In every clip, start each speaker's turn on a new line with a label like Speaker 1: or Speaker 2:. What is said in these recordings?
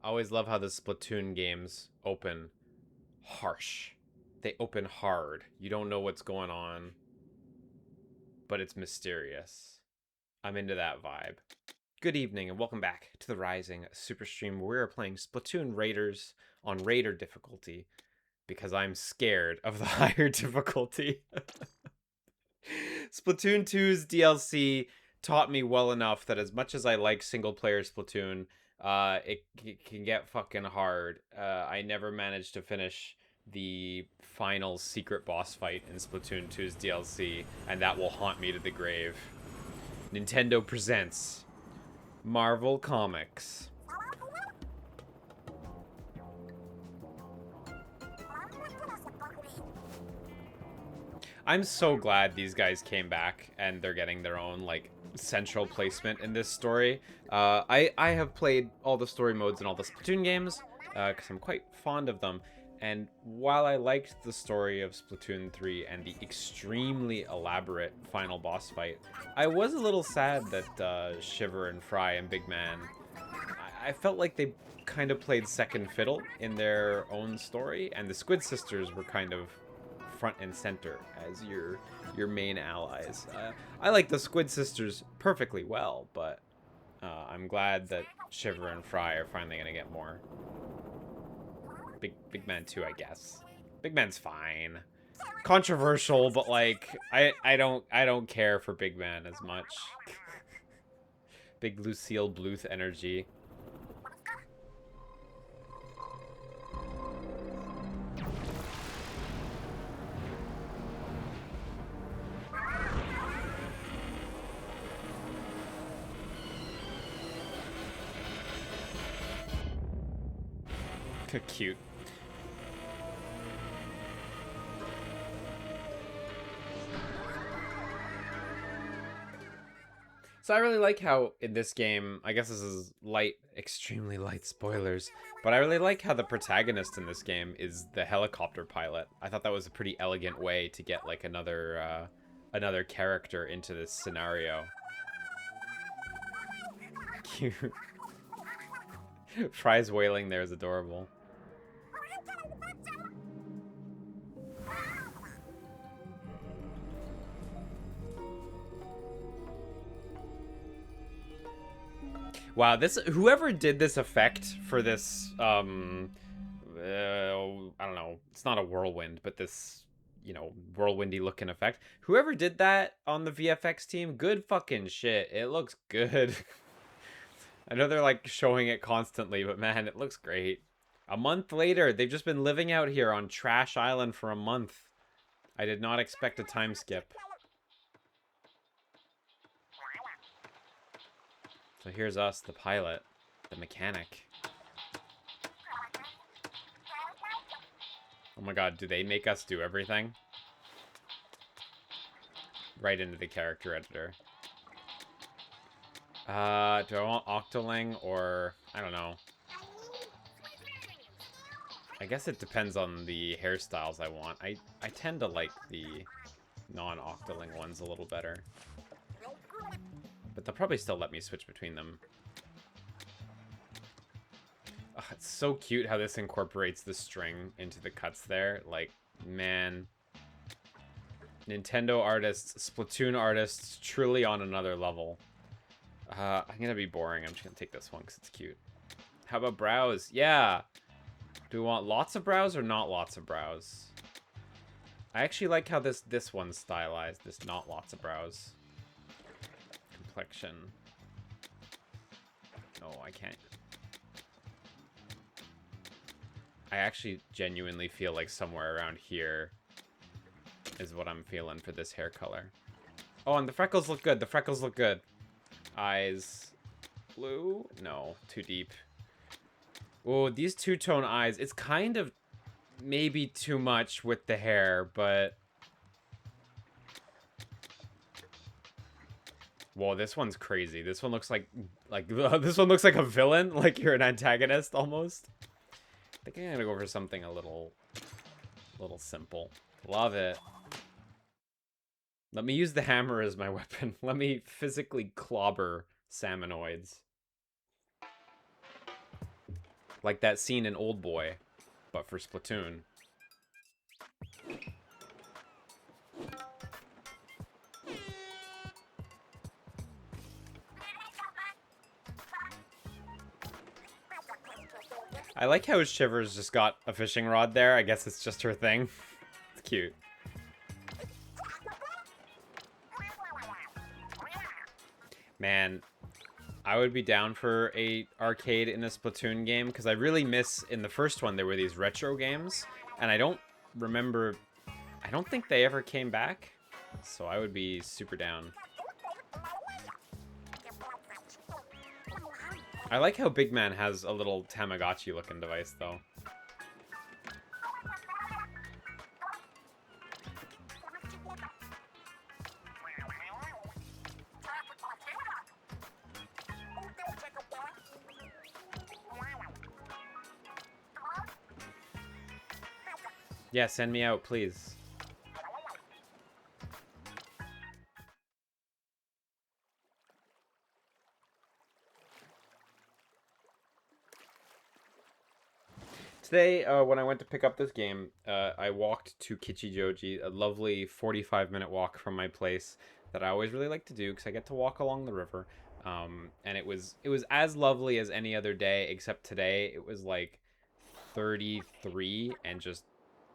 Speaker 1: always love how the Splatoon games open harsh. They open hard. You don't know what's going on, but it's mysterious. I'm into that vibe. Good evening and welcome back to the Rising Superstream. We're playing Splatoon Raiders on Raider difficulty because I'm scared of the higher difficulty. Splatoon 2's DLC taught me well enough that as much as I like single-player Splatoon, it can get fucking hard. I never managed to finish the final secret boss fight in Splatoon 2's DLC, and that will haunt me to the grave. Nintendo presents Marvel Comics. I'm so glad these guys came back and they're getting their own, like, central placement in this story. I have played all the story modes in all the Splatoon games, because I'm quite fond of them. And while I liked the story of Splatoon 3 and the extremely elaborate final boss fight, I was a little sad that Shiver and Fry and Big Man, I felt like they kind of played second fiddle in their own story, and the Squid Sisters were kind of front and center as your main allies. I like the Squid Sisters perfectly well, but I'm glad that Shiver and Fry are finally gonna get more. Big Man too, I guess. Big Man's fine. Controversial, but like I don't care for Big Man as much. Big Lucille Bluth energy. Cute. So I really like how in this game, I guess this is light, extremely light spoilers, but I really like how the protagonist in this game is the helicopter pilot. I thought that was a pretty elegant way to get like another character into this scenario. Cute. Fry's wailing there is adorable. Wow, whoever did this effect for this, I don't know, it's not a whirlwind, but this, you know, whirlwindy looking effect. Whoever did that on the VFX team, good fucking shit. It looks good. I know they're like showing it constantly, but man, it looks great. A month later, they've just been living out here on Trash Island for a month. I did not expect a time skip. So here's us, the pilot, the mechanic. Oh my god, do they make us do everything? Right into the character editor. Do I want Octoling or... I don't know. I guess it depends on the hairstyles I want. I tend to like the non-Octoling ones a little better. But they'll probably still let me switch between them. Oh, it's so cute how this incorporates the string into the cuts there. Like, man. Nintendo artists, Splatoon artists, truly on another level. I'm gonna be boring. I'm just gonna take this one because it's cute. How about brows? Yeah. Do we want lots of brows or not lots of brows? I actually like how this one's stylized. This not lots of brows. Complexion. No, I can't. I actually genuinely feel like somewhere around here is what I'm feeling for this hair color. Oh, and the freckles look good. The freckles look good. Eyes. Blue? No, too deep. Oh, these two-tone eyes. It's kind of maybe too much with the hair, but... Whoa, this one's crazy. This one looks like this one looks like a villain, like you're an antagonist almost. I think I'm gonna go for something a little simple. Love it. Let me use the hammer as my weapon. Let me physically clobber salmonoids. Like that scene in Old Boy, but for Splatoon. I like how Shivers just got a fishing rod there. I guess it's just her thing. It's cute. Man, I would be down for a arcade in a Splatoon game, because I really miss, in the first one, there were these retro games, and I don't remember, I don't think they ever came back, so I would be super down. I like how Big Man has a little Tamagotchi-looking device, though. Yeah, send me out, please. Today, when I went to pick up this game, I walked to Kichijoji, a lovely 45-minute walk from my place that I always really like to do because I get to walk along the river. And it was as lovely as any other day, except today it was like 33 and just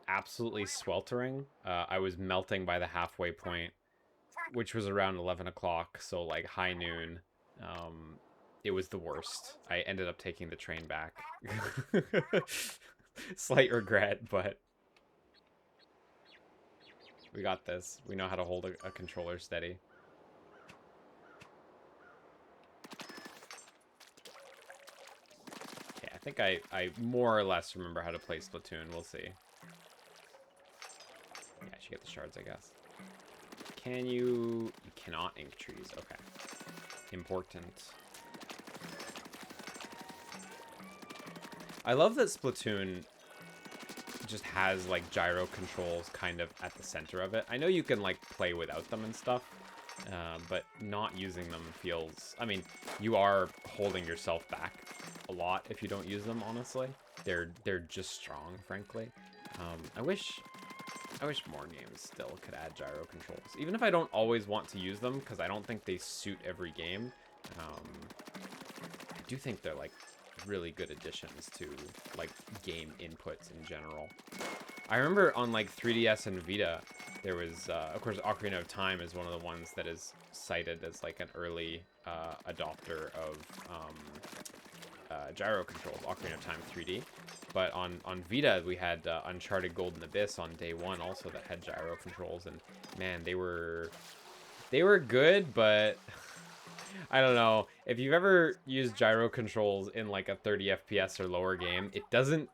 Speaker 1: absolutely sweltering. I was melting by the halfway point, which was around 11 o'clock, so like high noon. It was the worst. I ended up taking the train back. Slight regret, but we got this. We know how to hold a controller steady. Okay, I think I more or less remember how to play Splatoon. We'll see. Yeah, I should get the shards, I guess. Can you... You cannot ink trees. Okay. Important. I love that Splatoon just has, like, gyro controls kind of at the center of it. I know you can, like, play without them and stuff, but not using them feels... I mean, you are holding yourself back a lot if you don't use them, honestly. They're just strong, frankly. I wish more games still could add gyro controls. Even if I don't always want to use them, because I don't think they suit every game. I do think they're, like, really good additions to, like, game inputs in general. I remember on, like, 3DS and Vita, there was, of course, Ocarina of Time is one of the ones that is cited as, like, an early adopter of gyro controls, Ocarina of Time 3D. But on Vita, we had Uncharted Golden Abyss on day one also that had gyro controls, and man, they were good, but I don't know. If you've ever used gyro controls in like a 30 FPS or lower game, it doesn't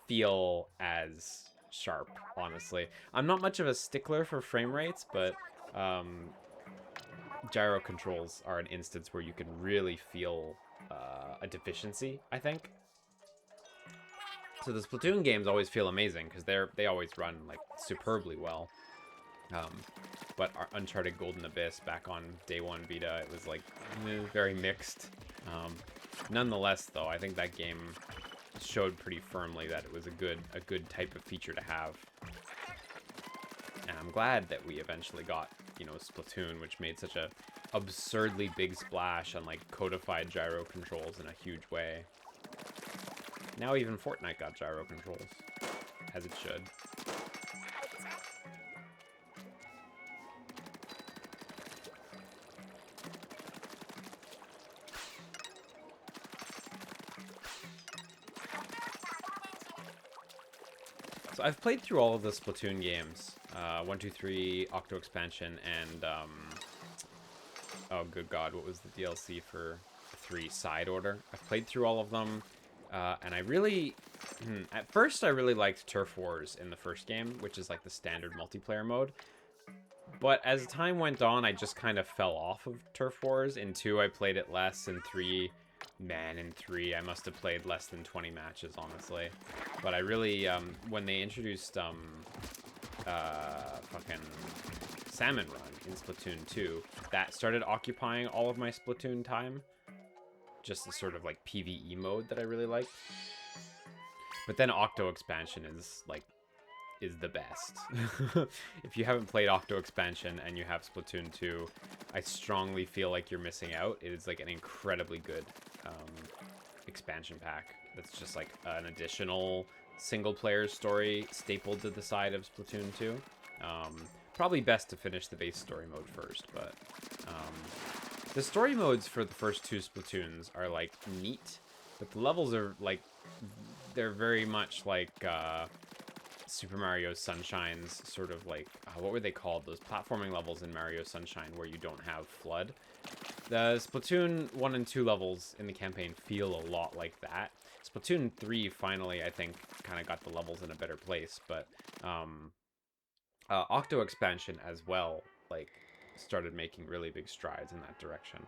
Speaker 1: feel as sharp, honestly. I'm not much of a stickler for frame rates, but gyro controls are an instance where you can really feel a deficiency, I think. So the Splatoon games always feel amazing because they always run like superbly well. But our Uncharted Golden Abyss back on day one Vita, it was like very mixed. Nonetheless, though, I think that game showed pretty firmly that it was a good type of feature to have. And I'm glad that we eventually got, you know, Splatoon, which made such a absurdly big splash on like codified gyro controls in a huge way. Now even Fortnite got gyro controls, as it should. So I've played through all of the Splatoon games, 1, 2, 3, Octo Expansion, and oh good god, what was the DLC for 3? Side Order. I've played through all of them. And I really, at first I really liked Turf Wars in the first game, which is like the standard multiplayer mode. But as time went on, I just kind of fell off of Turf Wars. In 2, I played it less. In 3, man, in 3, I must have played less than 20 matches, honestly. But I really, when they introduced, fucking Salmon Run in Splatoon 2, that started occupying all of my Splatoon time. Just the sort of like PvE mode that I really liked. But then Octo expansion is like is the best. If you haven't played Octo expansion and you have Splatoon 2, I strongly feel like you're missing out. It is like an incredibly good expansion pack. That's just like an additional single player story stapled to the side of Splatoon 2. Probably best to finish the base story mode first, but the story modes for the first 2 Splatoons are like neat, but the levels are like, they're very much like Super Mario Sunshine's sort of like, what were they called? Those platforming levels in Mario Sunshine where you don't have FLUDD. The Splatoon 1 and 2 levels in the campaign feel a lot like that. Splatoon 3 finally, I think, kind of got the levels in a better place, but Octo expansion as well, like, started making really big strides in that direction.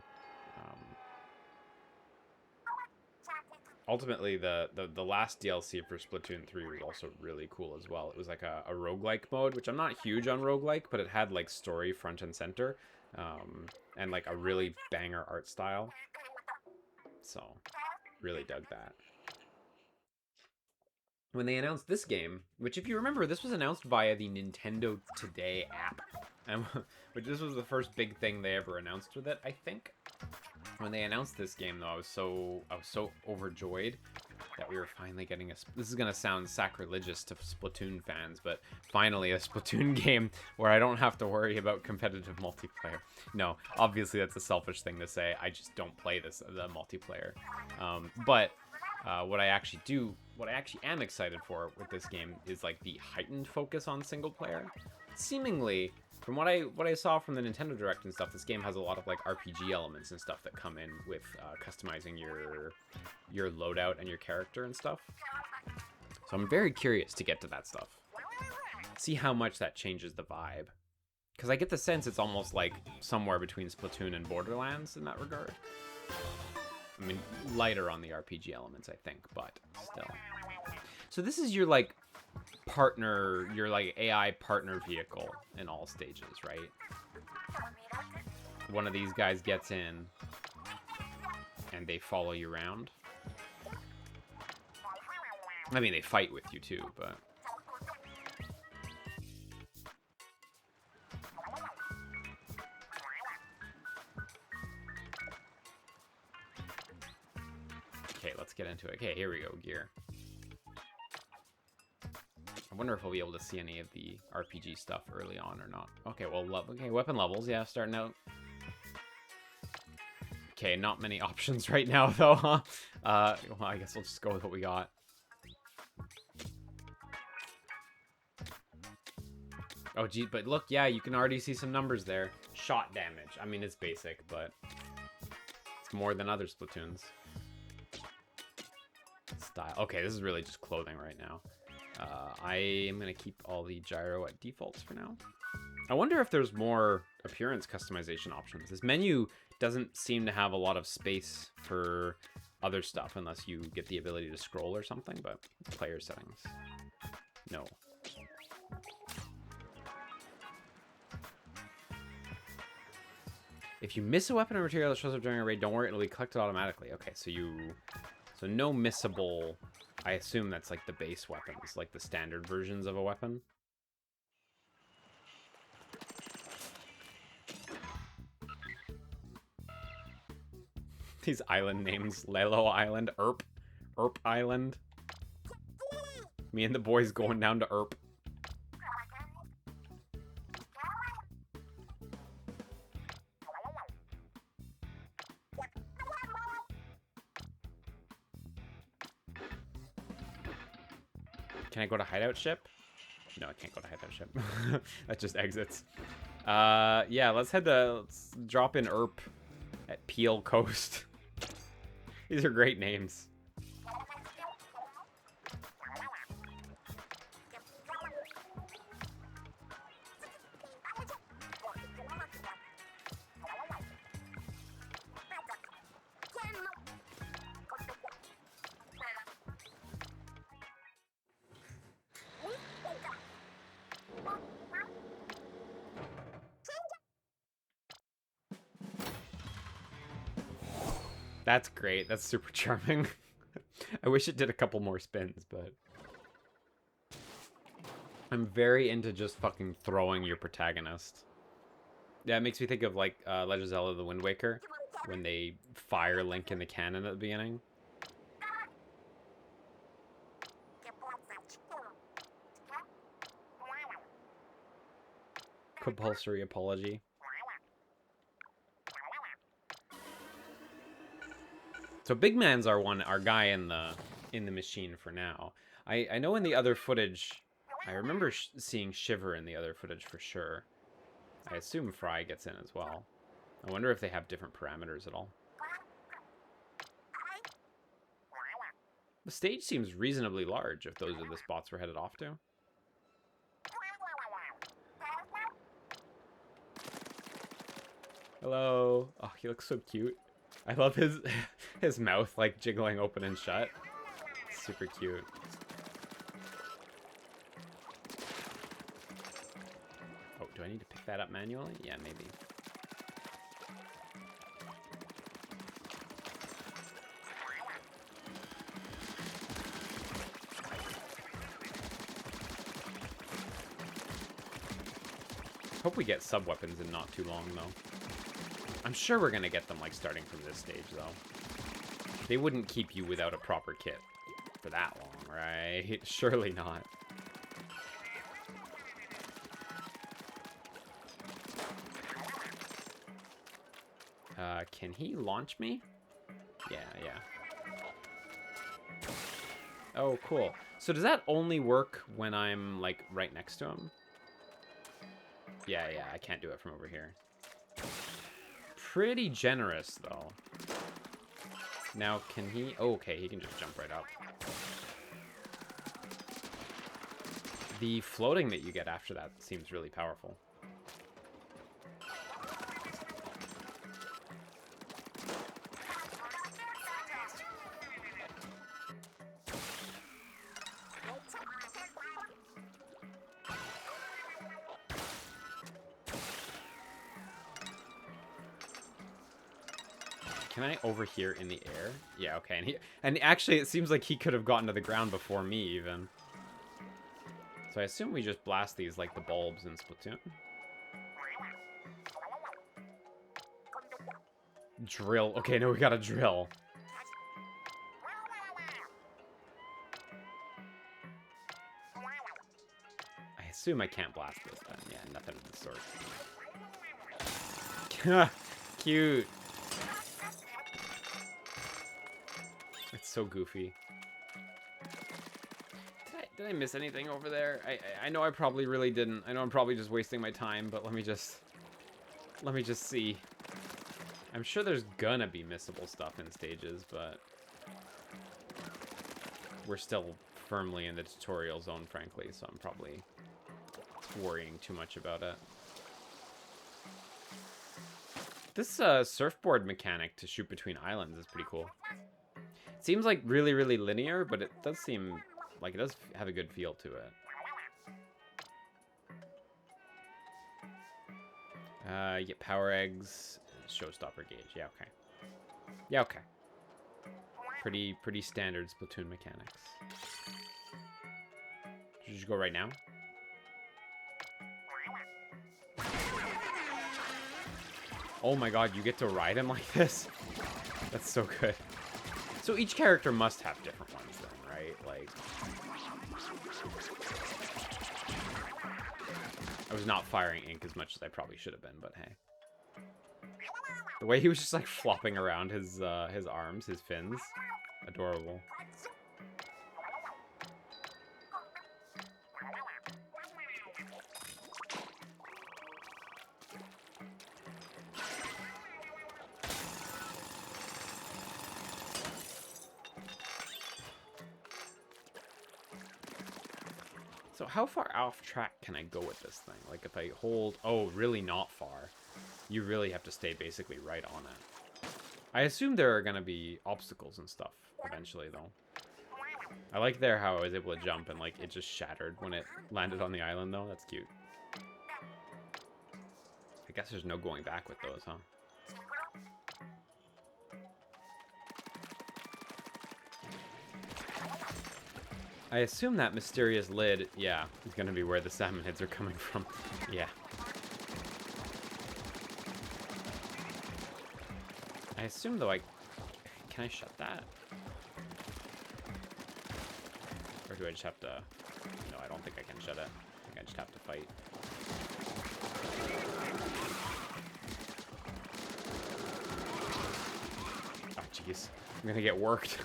Speaker 1: Ultimately, the last DLC for Splatoon 3 was also really cool as well. It was like a roguelike mode, which I'm not huge on roguelike, but it had like story front and center, and like a really banger art style. So, really dug that. When they announced this game, which if you remember, this was announced via the Nintendo Today app, which this was the first big thing they ever announced with it, I think. When they announced this game, though, I was so overjoyed that we were finally getting a... This is going to sound sacrilegious to Splatoon fans, but finally a Splatoon game where I don't have to worry about competitive multiplayer. No, obviously that's a selfish thing to say. I just don't play the multiplayer. But what I actually am excited for with this game is like the heightened focus on single player. Seemingly, from what I saw from the Nintendo Direct and stuff, this game has a lot of like RPG elements and stuff that come in with customizing your loadout and your character and stuff. So I'm very curious to get to that stuff. See how much that changes the vibe. Because I get the sense it's almost like somewhere between Splatoon and Borderlands in that regard. I mean, lighter on the RPG elements, I think, but still. So this is your like partner, your like AI partner vehicle in all stages, right? One of these guys gets in and they follow you around. I mean, they fight with you too, but... Okay, let's get into it. Okay, here we go, gear. I wonder if we'll be able to see any of the RPG stuff early on or not. Okay, well, okay, weapon levels, yeah, starting out. Okay, not many options right now, though, huh? Well, I guess we'll just go with what we got. Oh, gee, but look, yeah, you can already see some numbers there. Shot damage. I mean, it's basic, but it's more than other Splatoons. Style. Okay, this is really just clothing right now. I am going to keep all the gyro at defaults for now. I wonder if there's more appearance customization options. This menu doesn't seem to have a lot of space for other stuff unless you get the ability to scroll or something, but player settings. No. If you miss a weapon or material that shows up during a raid, don't worry, it'll be collected automatically. Okay, so no missable... I assume that's like the base weapons, like the standard versions of a weapon. These island names, Lelo Island, Erp Island. Me and the boys going down to Erp. Can I go to hideout ship? No, I can't go to hideout ship. That just exits. Yeah, let's drop in Erp at Peel Coast. These are great names. That's great. That's super charming. I wish it did a couple more spins, but I'm very into just fucking throwing your protagonist. Yeah, it makes me think of like Legend of Zelda: The Wind Waker when they fire Link in the cannon at the beginning. Compulsory apology. So Big Man's our guy in the machine for now. I know in the other footage, I remember seeing Shiver in the other footage for sure. I assume Fry gets in as well. I wonder if they have different parameters at all. The stage seems reasonably large if those are the spots we're headed off to. Hello. Oh, he looks so cute. I love his his mouth like jiggling open and shut. Super cute. Oh, do I need to pick that up manually? Yeah, maybe. Hope we get sub-weapons in not too long, though. I'm sure we're gonna get them, like, starting from this stage, though. They wouldn't keep you without a proper kit for that long, right? Surely not. Can he launch me? Yeah. Oh, cool. So does that only work when I'm, like, right next to him? Yeah, I can't do it from over here. Pretty generous, though. Now, can he... Oh, okay, he can just jump right up. The floating that you get after that seems really powerful. Can I overhear in the air? Yeah, okay. And actually, it seems like he could have gotten to the ground before me, even. So I assume we just blast these like the bulbs in Splatoon. Drill. Okay, no, we got a drill. I assume I can't blast this then. Yeah, nothing of the sort. Cute. It's so goofy. Did I miss anything over there? I know I probably really didn't. I know I'm probably just wasting my time, but let me just see. I'm sure there's gonna be missable stuff in stages, but we're still firmly in the tutorial zone, frankly, so I'm probably worrying too much about it. This surfboard mechanic to shoot between islands is pretty cool. It seems like really, really linear, but it does seem like it does have a good feel to it. You get power eggs, showstopper gauge. Yeah, okay. Yeah, okay. Pretty standard Splatoon mechanics. Should you go right now? Oh my god, you get to ride him like this? That's so good. So each character must have different ones then, right? Like... I was not firing ink as much as I probably should have been, but hey. The way he was just like flopping around his arms, his fins. Adorable. So how far off track can I go with this thing? Like if I hold... Oh, really not far. You really have to stay basically right on it. I assume there are going to be obstacles and stuff eventually, though. I like there how I was able to jump and like it just shattered when it landed on the island, though. That's cute. I guess there's no going back with those, huh? I assume that mysterious lid, yeah, is gonna be where the salmon heads are coming from. Yeah. I assume, though, can I shut that? Or do I just have to... No, I don't think I can shut it. I think I just have to fight. Oh, jeez. I'm gonna get worked.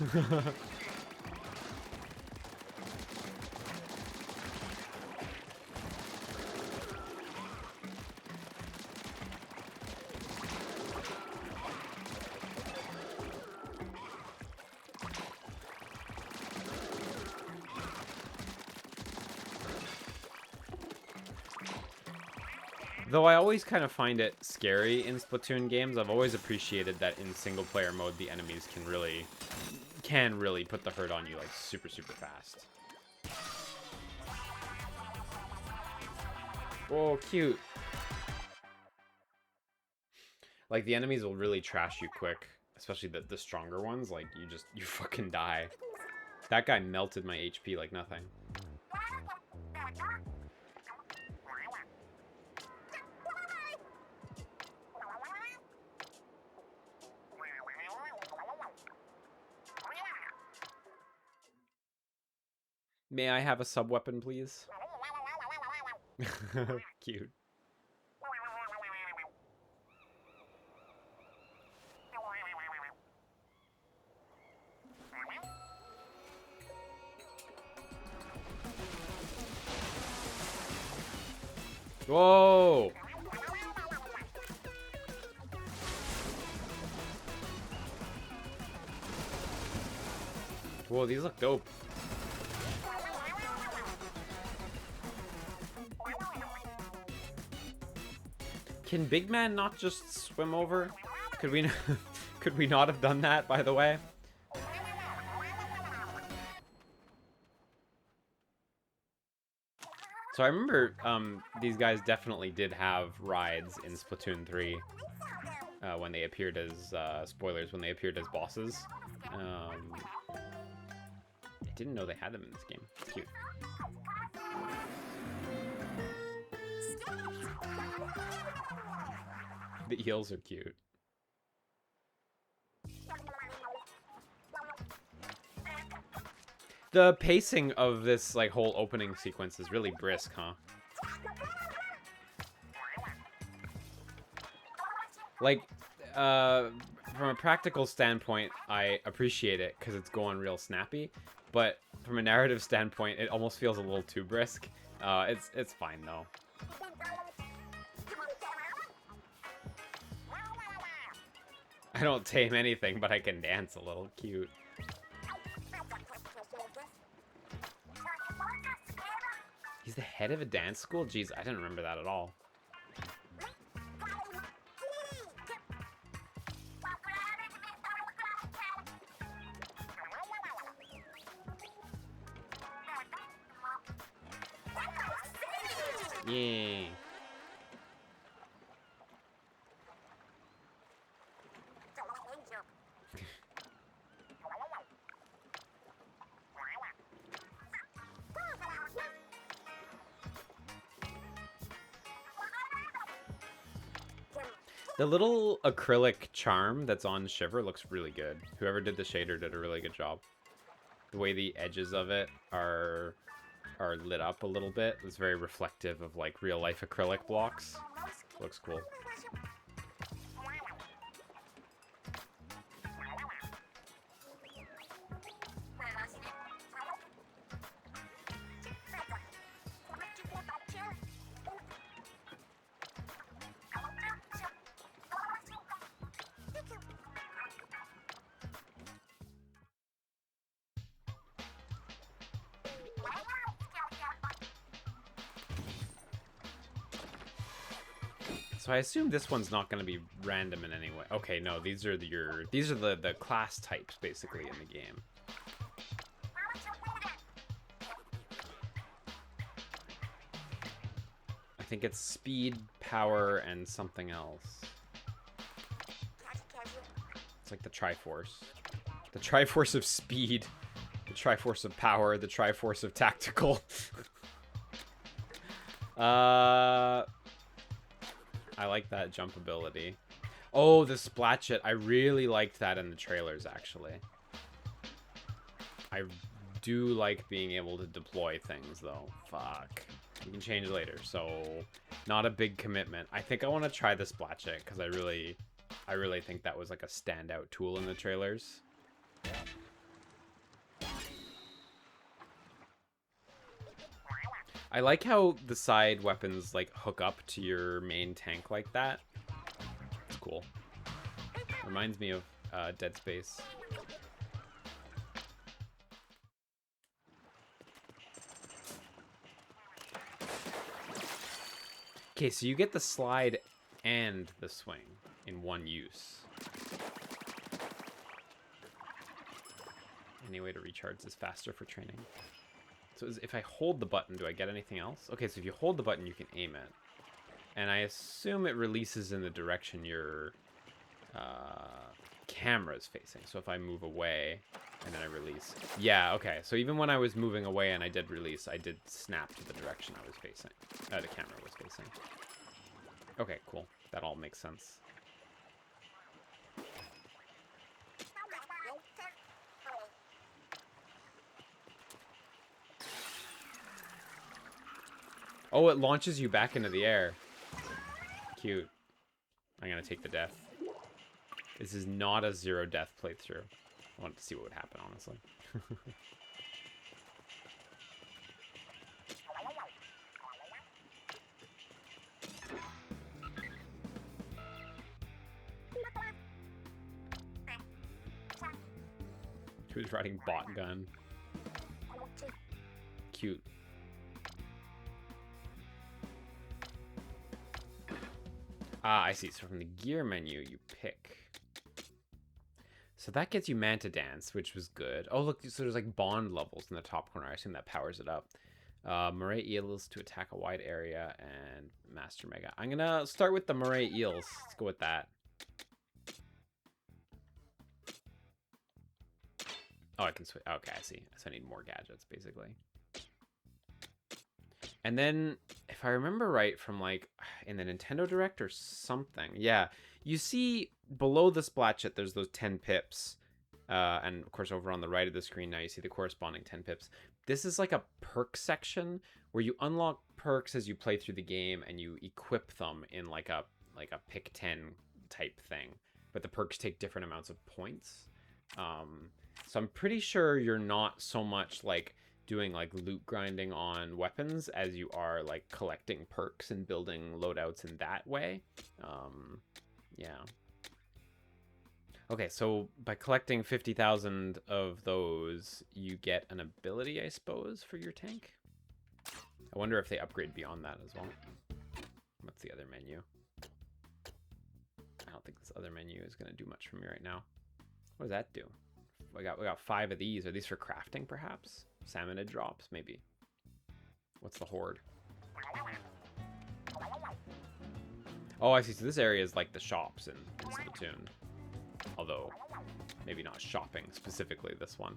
Speaker 1: Though I always kind of find it scary in Splatoon games, I've always appreciated that in single-player mode, the enemies can really put the hurt on you, like, super, super fast. Oh, cute. Like, the enemies will really trash you quick, especially the stronger ones. Like, you fucking die. That guy melted my HP like nothing. May I have a sub-weapon, please? Cute. Whoa! Whoa, these look dope. Can Big Man not just swim over? Could we could we not have done that, by the way? So I remember these guys definitely did have rides in Splatoon 3 when they appeared as, spoilers, when they appeared as bosses. I didn't know they had them in this game. It's cute. The eels are cute. The pacing of this, like, whole opening sequence is really brisk, huh? Like, from a practical standpoint, I appreciate it because it's going real snappy. But from a narrative standpoint, it almost feels a little too brisk. It's fine, though. I don't tame anything, but I can dance a little. Cute. He's the head of a dance school? Jeez, I didn't remember that at all. Yay. The little acrylic charm that's on Shiver looks really good. Whoever did the shader did a really good job. The way the edges of it are lit up a little bit is very reflective of, like, real life acrylic blocks. Looks cool. So I assume this one's not going to be random in any way. Okay, no, these are the class types basically in the game. I think it's speed, power, and something else. It's like the Triforce. The Triforce of speed, The Triforce of Power, the Triforce of Tactical. I like that jump ability. Oh, the Splatchet. I really liked that in the trailers, actually. I do like being able to deploy things, though. Fuck. You can change later, so not a big commitment. I think I want to try the Splatchet, because I really think that was like a standout tool in the trailers. I like how the side weapons like hook up to your main tank like that. It's cool. Reminds me of Dead Space. Okay, so you get the slide and the swing in one use. Any way to recharge this faster for training? So if I hold the button, do I get anything else? Okay, so if you hold the button, you can aim it. And I assume it releases in the direction your camera is facing. So if I move away and then I release. Yeah, okay. So even when I was moving away and I did release, I did snap to the direction I was facing. The camera was facing. Okay, cool. That all makes sense. Oh, it launches you back into the air. Cute. I'm gonna take the death. This is not a zero death playthrough. I wanted to see what would happen, honestly. He was riding bot gun. Cute. Ah, I see. So from the gear menu, you pick. So that gets you Manta Dance, which was good. Oh, look, so there's like bond levels in the top corner. I assume that powers it up. Moray Eels to attack a wide area and Master Mega. I'm gonna start with the Moray Eels. Let's go with that. Oh, I can switch. Okay, I see. So I need more gadgets, basically. And then, if I remember right from like in the Nintendo Direct or something, yeah, you see below the Splatchet, there's those 10 pips. And of course, over on the right of the screen now, you see the corresponding 10 pips. This is like a perk section where you unlock perks as you play through the game and you equip them in like a pick 10 type thing. But the perks take different amounts of points. So I'm pretty sure you're not so much like doing like loot grinding on weapons as you are like collecting perks and building loadouts in that way. Yeah. Okay, so by collecting 50,000 of those, you get an ability, I suppose, for your tank. I wonder if they upgrade beyond that as well. What's the other menu? I don't think this other menu is going to do much for me right now. What does that do? We got 5 of these. Are these for crafting, perhaps? Salmonid drops, maybe. What's the horde? Oh, I see. So this area is like the shops in Splatoon. Although, maybe not shopping specifically this one.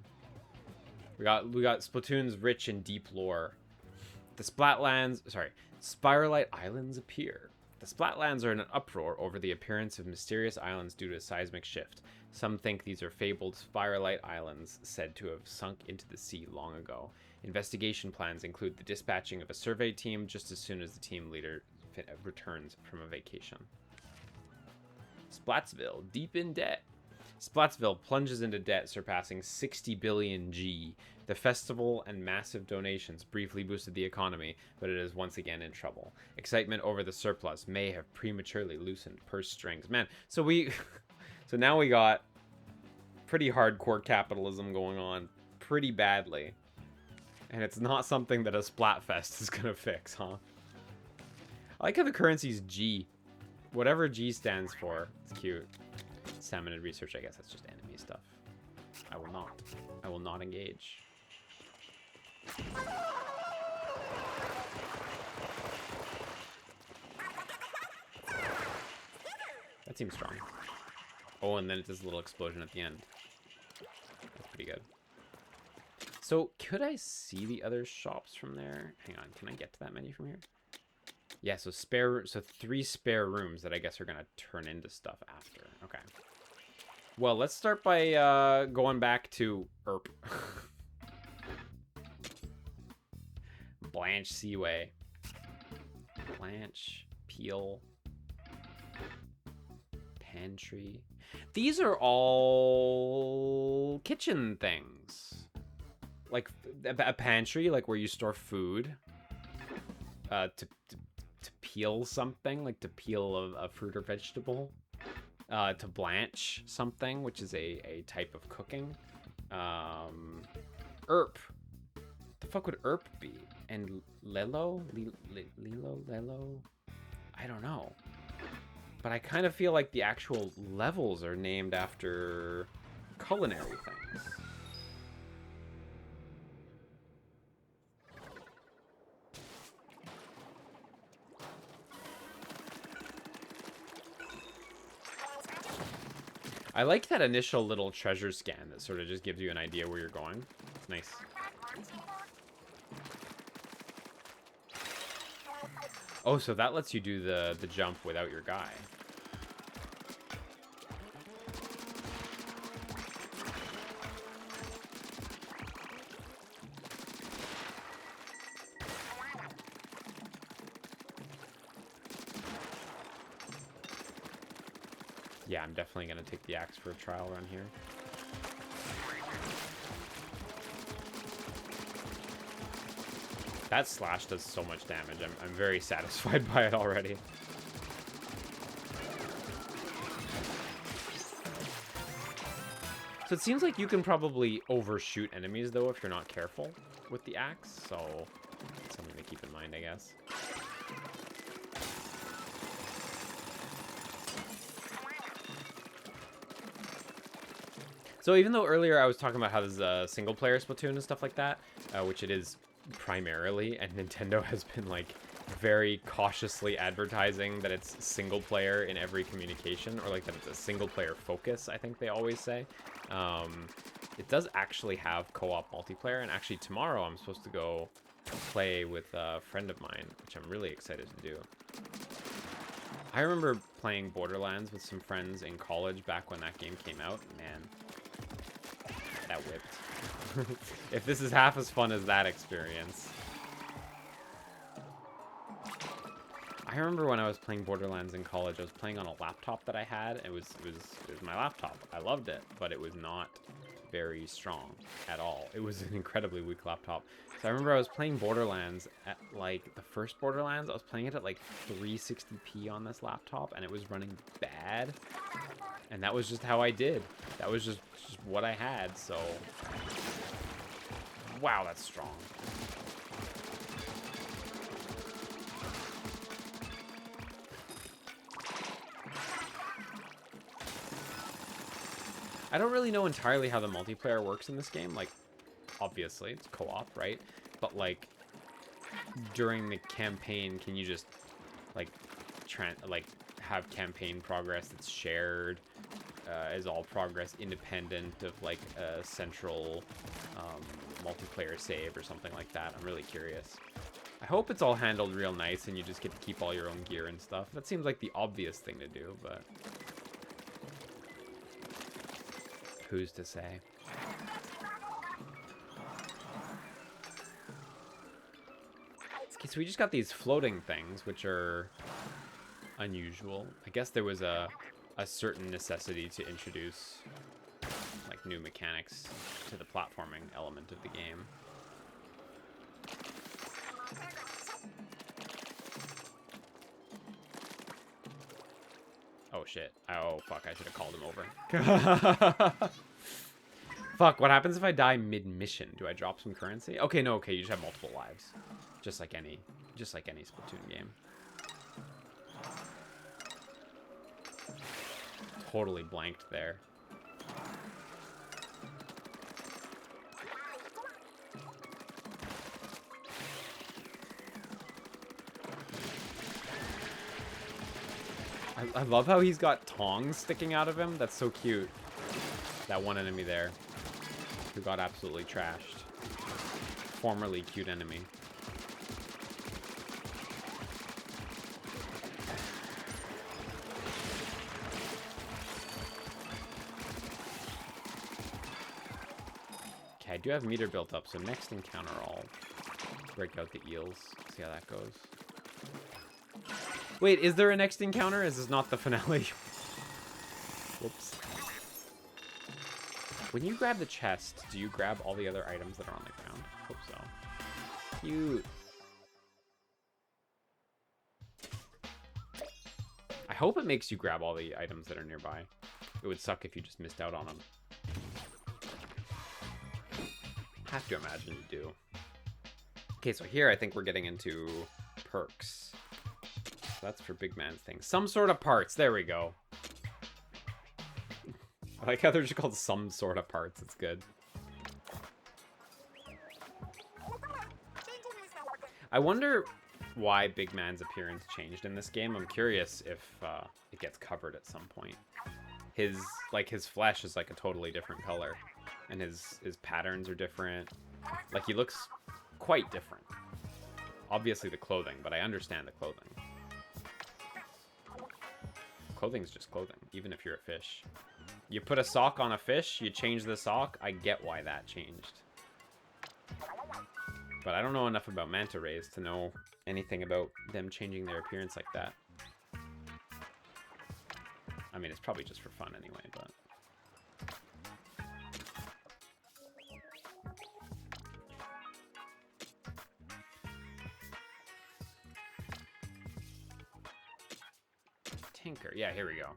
Speaker 1: We got Splatoon's rich and deep lore. The Spiralite Islands appear. The Splatlands are in an uproar over the appearance of mysterious islands due to a seismic shift. Some think these are fabled Spiralite Islands said to have sunk into the sea long ago. Investigation plans include the dispatching of a survey team just as soon as the team leader returns from a vacation. Splatsville, deep in debt. Splatsville plunges into debt, surpassing 60 billion G. The festival and massive donations briefly boosted the economy, but it is once again in trouble. Excitement over the surplus may have prematurely loosened purse strings. Man, so so now we got pretty hardcore capitalism going on pretty badly. And it's not something that a Splatfest is going to fix, huh? I like how the currency's G. Whatever G stands for. It's cute. Salmonid research, I guess that's just enemy stuff. I will not engage. That seems strong. Oh, and then it does a little explosion at the end. That's pretty good. So could I see the other shops from there? Hang on, can I get to that menu from here? Yeah, so 3 spare rooms that I guess are gonna turn into stuff after. Okay. Well, let's start by going back to Erp. Blanche Seaway. Blanche, Peel, Pantry. These are all kitchen things. Like a pantry, like where you store food. To peel something, like to peel a fruit or vegetable. To blanch something, which is a type of cooking. Erp. The fuck would Erp be? And Lelo? Lelo? I don't know. But I kind of feel like the actual levels are named after culinary things. I like that initial little treasure scan that sort of just gives you an idea where you're going. It's nice. Oh, so that lets you do the jump without your guy. Yeah, I'm definitely going to take the axe for a trial run here. That slash does so much damage. I'm very satisfied by it already. So it seems like you can probably overshoot enemies, though, if you're not careful with the axe. So that's something to keep in mind, I guess. So even though earlier I was talking about how there's a single-player Splatoon and stuff like that, which it is primarily, and Nintendo has been like very cautiously advertising that it's single player in every communication, or like that it's a single player focus, I think they always say. It does actually have co-op multiplayer, and actually tomorrow I'm supposed to go play with a friend of mine, which I'm really excited to do. I remember playing Borderlands with some friends in college back when that game came out. Man, that whipped. If this is half as fun as that experience. I remember when I was playing Borderlands in college, I was playing on a laptop that I had. It was my laptop. I loved it, but it was not very strong at all. It was an incredibly weak laptop. So I remember I was playing Borderlands at like the first Borderlands. I was playing it at like 360p on this laptop, and it was running bad. And that was just how I did. That was just what I had. So, wow, that's strong. I don't really know entirely how the multiplayer works in this game. Like, obviously, it's co-op, right? But, like, during the campaign, can you just, like, have campaign progress that's shared? Is all progress independent of, like, a central multiplayer save or something like that? I'm really curious. I hope it's all handled real nice and you just get to keep all your own gear and stuff. That seems like the obvious thing to do, but who's to say? Okay, so we just got these floating things, which are unusual. I guess there was a certain necessity to introduce like new mechanics to the platforming element of the game. Oh shit. Oh fuck, I should have called him over. Fuck, what happens if I die mid-mission? Do I drop some currency? Okay, no, okay, you just have multiple lives. Just like any Splatoon game. Totally blanked there. I love how he's got tongs sticking out of him. That's so cute. That one enemy there who got absolutely trashed. formerly cute enemy. Okay, I do have meter built up, so next encounter I'll break out the eels. See how that goes. Wait, is there a next encounter? Is this not the finale? Whoops. When you grab the chest, do you grab all the other items that are on the ground? Hope so. Cute. I hope it makes you grab all the items that are nearby. It would suck if you just missed out on them. Have to imagine you do. Okay, so here I think we're getting into perks. So that's for big man's thing. Some sort of parts. There we go. I like how they're just called some sort of parts. It's good. I wonder why Big Man's appearance changed in this game. I'm curious if it gets covered at some point. His flesh is like a totally different color, and his patterns are different. Like, he looks quite different. Obviously the clothing, but I understand the clothing. Clothing's just clothing, even if you're a fish. You put a sock on a fish, you change the sock, I get why that changed. But I don't know enough about manta rays to know anything about them changing their appearance like that. I mean, it's probably just for fun anyway, but... Tinker. Yeah, here we go.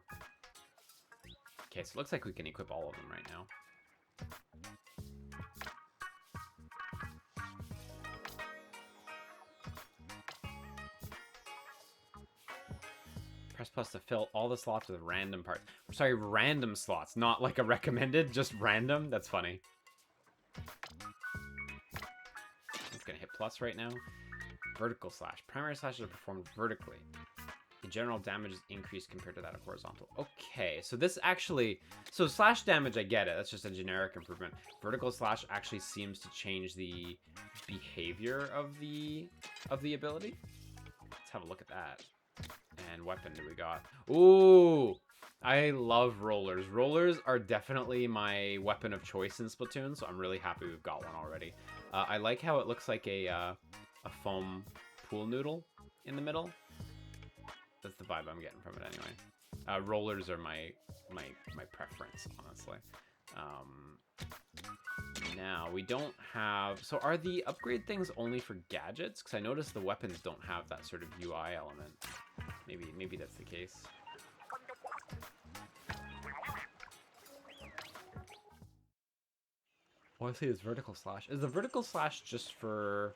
Speaker 1: Okay, so it looks like we can equip all of them right now. Press plus to fill all the slots with random parts. Sorry, random slots, not like a recommended, just random. That's funny. It's gonna hit plus right now. Vertical slash. Primary slashes are performed vertically. The general damage is increased compared to that of horizontal. Okay, so this actually... So slash damage, I get it. That's just a generic improvement. Vertical slash actually seems to change the behavior of the ability. Let's have a look at that. And weapon do we got? Ooh! I love rollers. Rollers are definitely my weapon of choice in Splatoon, so I'm really happy we've got one already. I like how it looks like a foam pool noodle in the middle. That's the vibe I'm getting from it anyway. Rollers are my preference, honestly. Now, we don't have... So are the upgrade things only for gadgets? Because I noticed the weapons don't have that sort of UI element. Maybe that's the case. Oh, I see this vertical slash. Is the vertical slash just for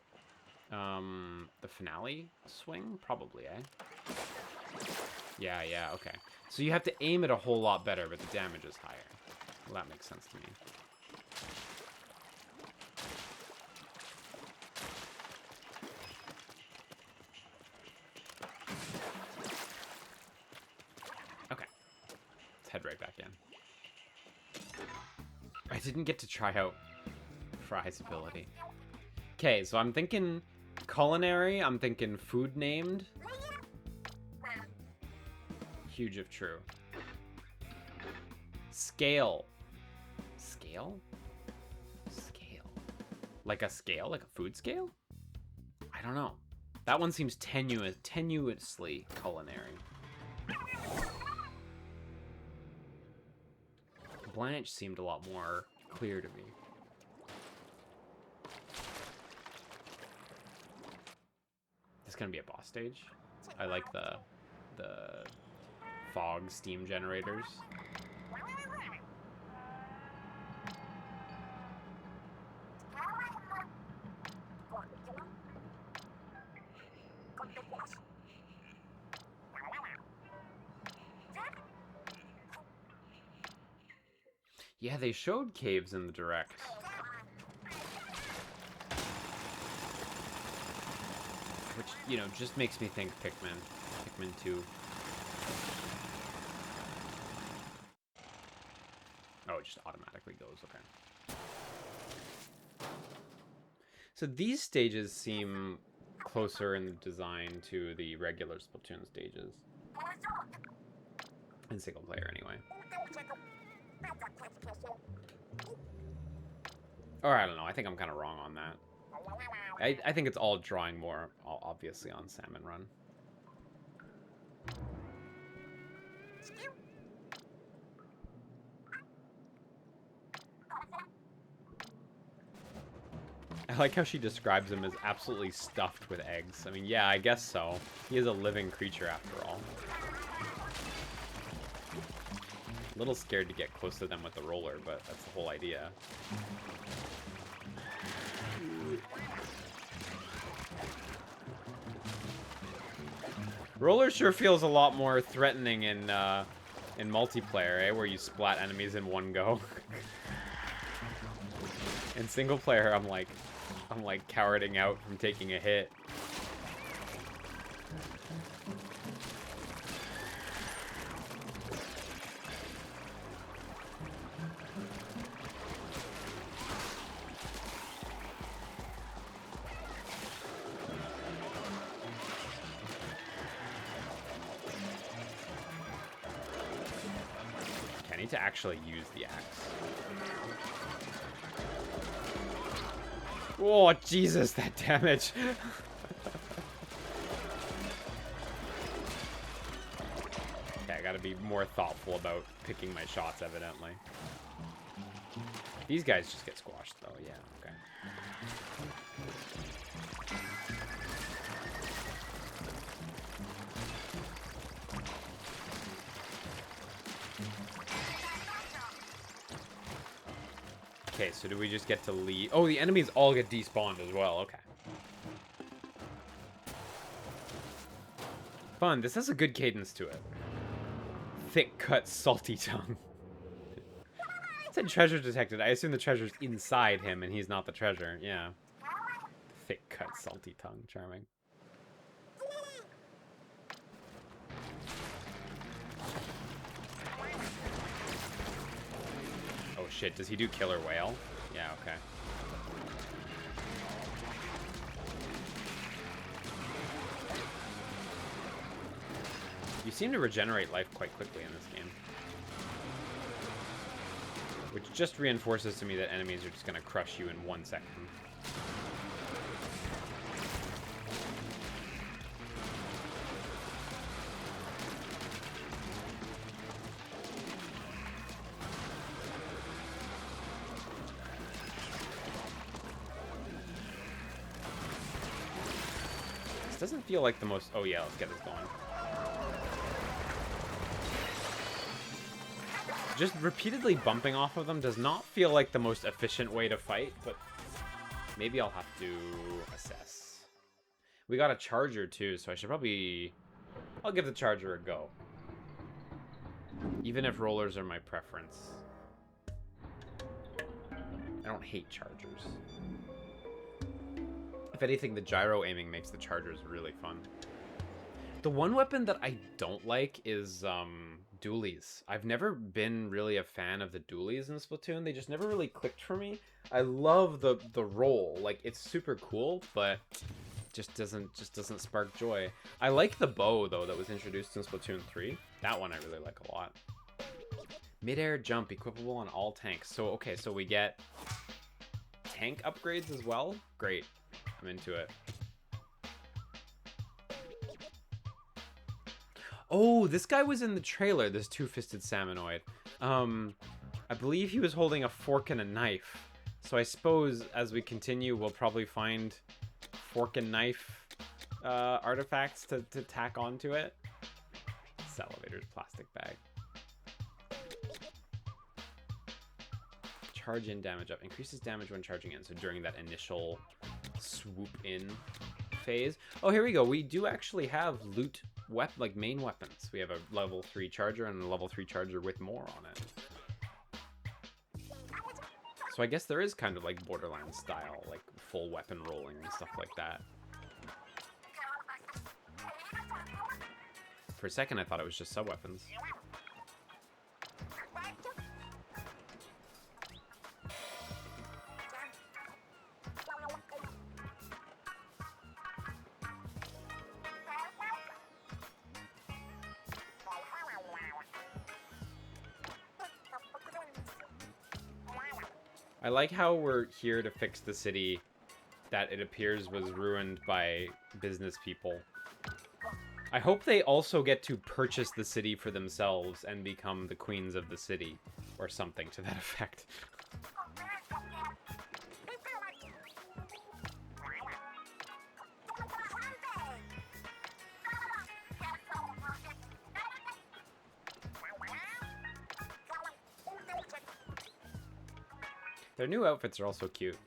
Speaker 1: the finale swing? Probably, eh? Yeah, okay. So you have to aim it a whole lot better, but the damage is higher. Well, that makes sense to me. Okay. Let's head right back in. I didn't get to try out Fry's ability. Okay, so I'm thinking culinary, I'm thinking food named. Huge if true. Scale. Scale? Scale. Like a scale? Like a food scale? I don't know. That one seems tenuously culinary. Blanche seemed a lot more clear to me. This is gonna be a boss stage. I like the fog steam generators. Yeah, they showed caves in the direct. Which, you know, just makes me think Pikmin. Pikmin 2. Oh, it just automatically goes, okay. So these stages seem closer in the design to the regular Splatoon stages. In single player, anyway. Or I don't know. I think I'm kind of wrong on that. I think it's all drawing more, obviously, on Salmon Run. I like how she describes him as absolutely stuffed with eggs. I mean, yeah, I guess so. He is a living creature after all. A little scared to get close to them with the roller, but that's the whole idea. Roller sure feels a lot more threatening in multiplayer, eh? Where you splat enemies in one go. In single player, I'm like cowarding out from taking a hit. I need to actually use the axe. Oh, Jesus, that damage. Okay, I gotta be more thoughtful about picking my shots, evidently. These guys just get squashed, though. Yeah, okay. Okay, so do we just get to leave? Oh, the enemies all get despawned as well. Okay. Fun. This has a good cadence to it. Thick cut, salty tongue. It said treasure detected. I assume the treasure's inside him and he's not the treasure. Yeah. Thick cut, salty tongue. Charming. Oh shit, does he do killer whale? Yeah, okay. You seem to regenerate life quite quickly in this game. Which just reinforces to me that enemies are just gonna crush you in 1 second. This doesn't feel like the most... Oh yeah, let's get this going. Just repeatedly bumping off of them does not feel like the most efficient way to fight, but maybe I'll have to assess. We got a charger too, so I should probably... I'll give the charger a go. Even if rollers are my preference. I don't hate chargers. If anything, the gyro aiming makes the chargers really fun. The one weapon that I don't like is dualies. I've never been really a fan of the dualies in Splatoon. They just never really clicked for me. I love the roll. Like, it's super cool, but just doesn't spark joy. I like the bow though that was introduced in Splatoon 3. That one I really like a lot. Mid-air jump equipable on all tanks. So okay, so we get tank upgrades as well. Great. I'm into it. Oh, this guy was in the trailer, this two-fisted salmonoid. I believe he was holding a fork and a knife. So I suppose as we continue, we'll probably find fork and knife artifacts to tack onto it. This elevator's plastic bag. Charge in, damage up. Increases damage when charging in. So during that initial swoop in phase. Oh, here we go. We do actually have loot like main weapons. We have a level 3 charger and a level 3 charger with more on it. So I guess there is kind of like Borderlands style, like full weapon rolling and stuff like that. For a second I thought it was just sub-weapons. I like how we're here to fix the city that it appears was ruined by business people. I hope they also get to purchase the city for themselves and become the queens of the city, or something to that effect. Their new outfits are also cute.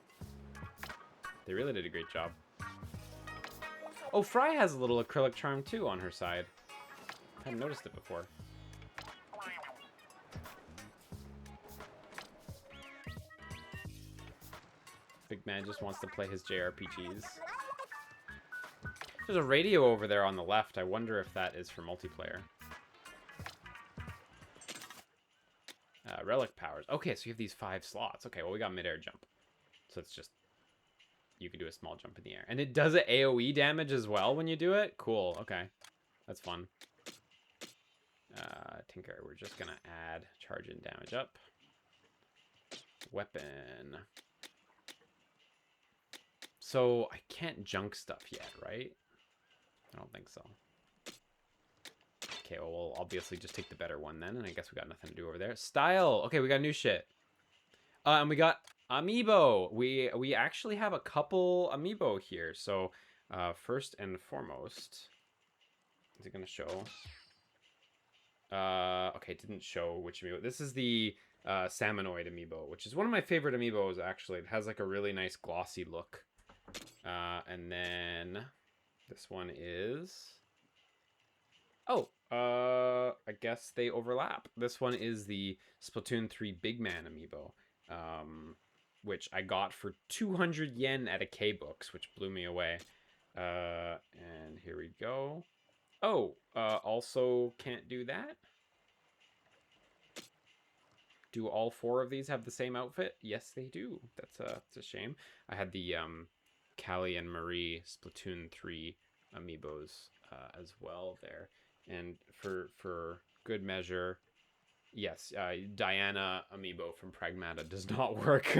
Speaker 1: They really did a great job. Oh, Fry has a little acrylic charm too on her side. I hadn't noticed it before. Big man just wants to play his JRPGs. There's a radio over there on the left. I wonder if that is for multiplayer. Relic powers. Okay, so you have these 5 slots. Okay, well, we got mid-air jump. So it's just... you can do a small jump in the air. And it does it AoE damage as well when you do it? Cool, okay. That's fun. Tinker, we're just gonna add charge and damage up. Weapon. So, I can't junk stuff yet, right? I don't think so. Okay, well, we'll obviously just take the better one then, and I guess we got nothing to do over there. Style! Okay, we got new shit. And we got amiibo. We actually have a couple amiibo here. So, first and foremost, is it going to show? Okay, it didn't show which amiibo. This is the Salmonoid amiibo, which is one of my favorite amiibos, actually. It has like a really nice glossy look. And then this one is... oh, I guess they overlap. This one is the Splatoon 3 Big Man amiibo. Which I got for 200 yen at a K-Books, which blew me away. And here we go. Oh, also can't do that? Do all 4 of these have the same outfit? Yes, they do. That's a shame. I had the Callie and Marie Splatoon 3 amiibos as well there. And for good measure... yes, Diana amiibo from Pragmata does not work.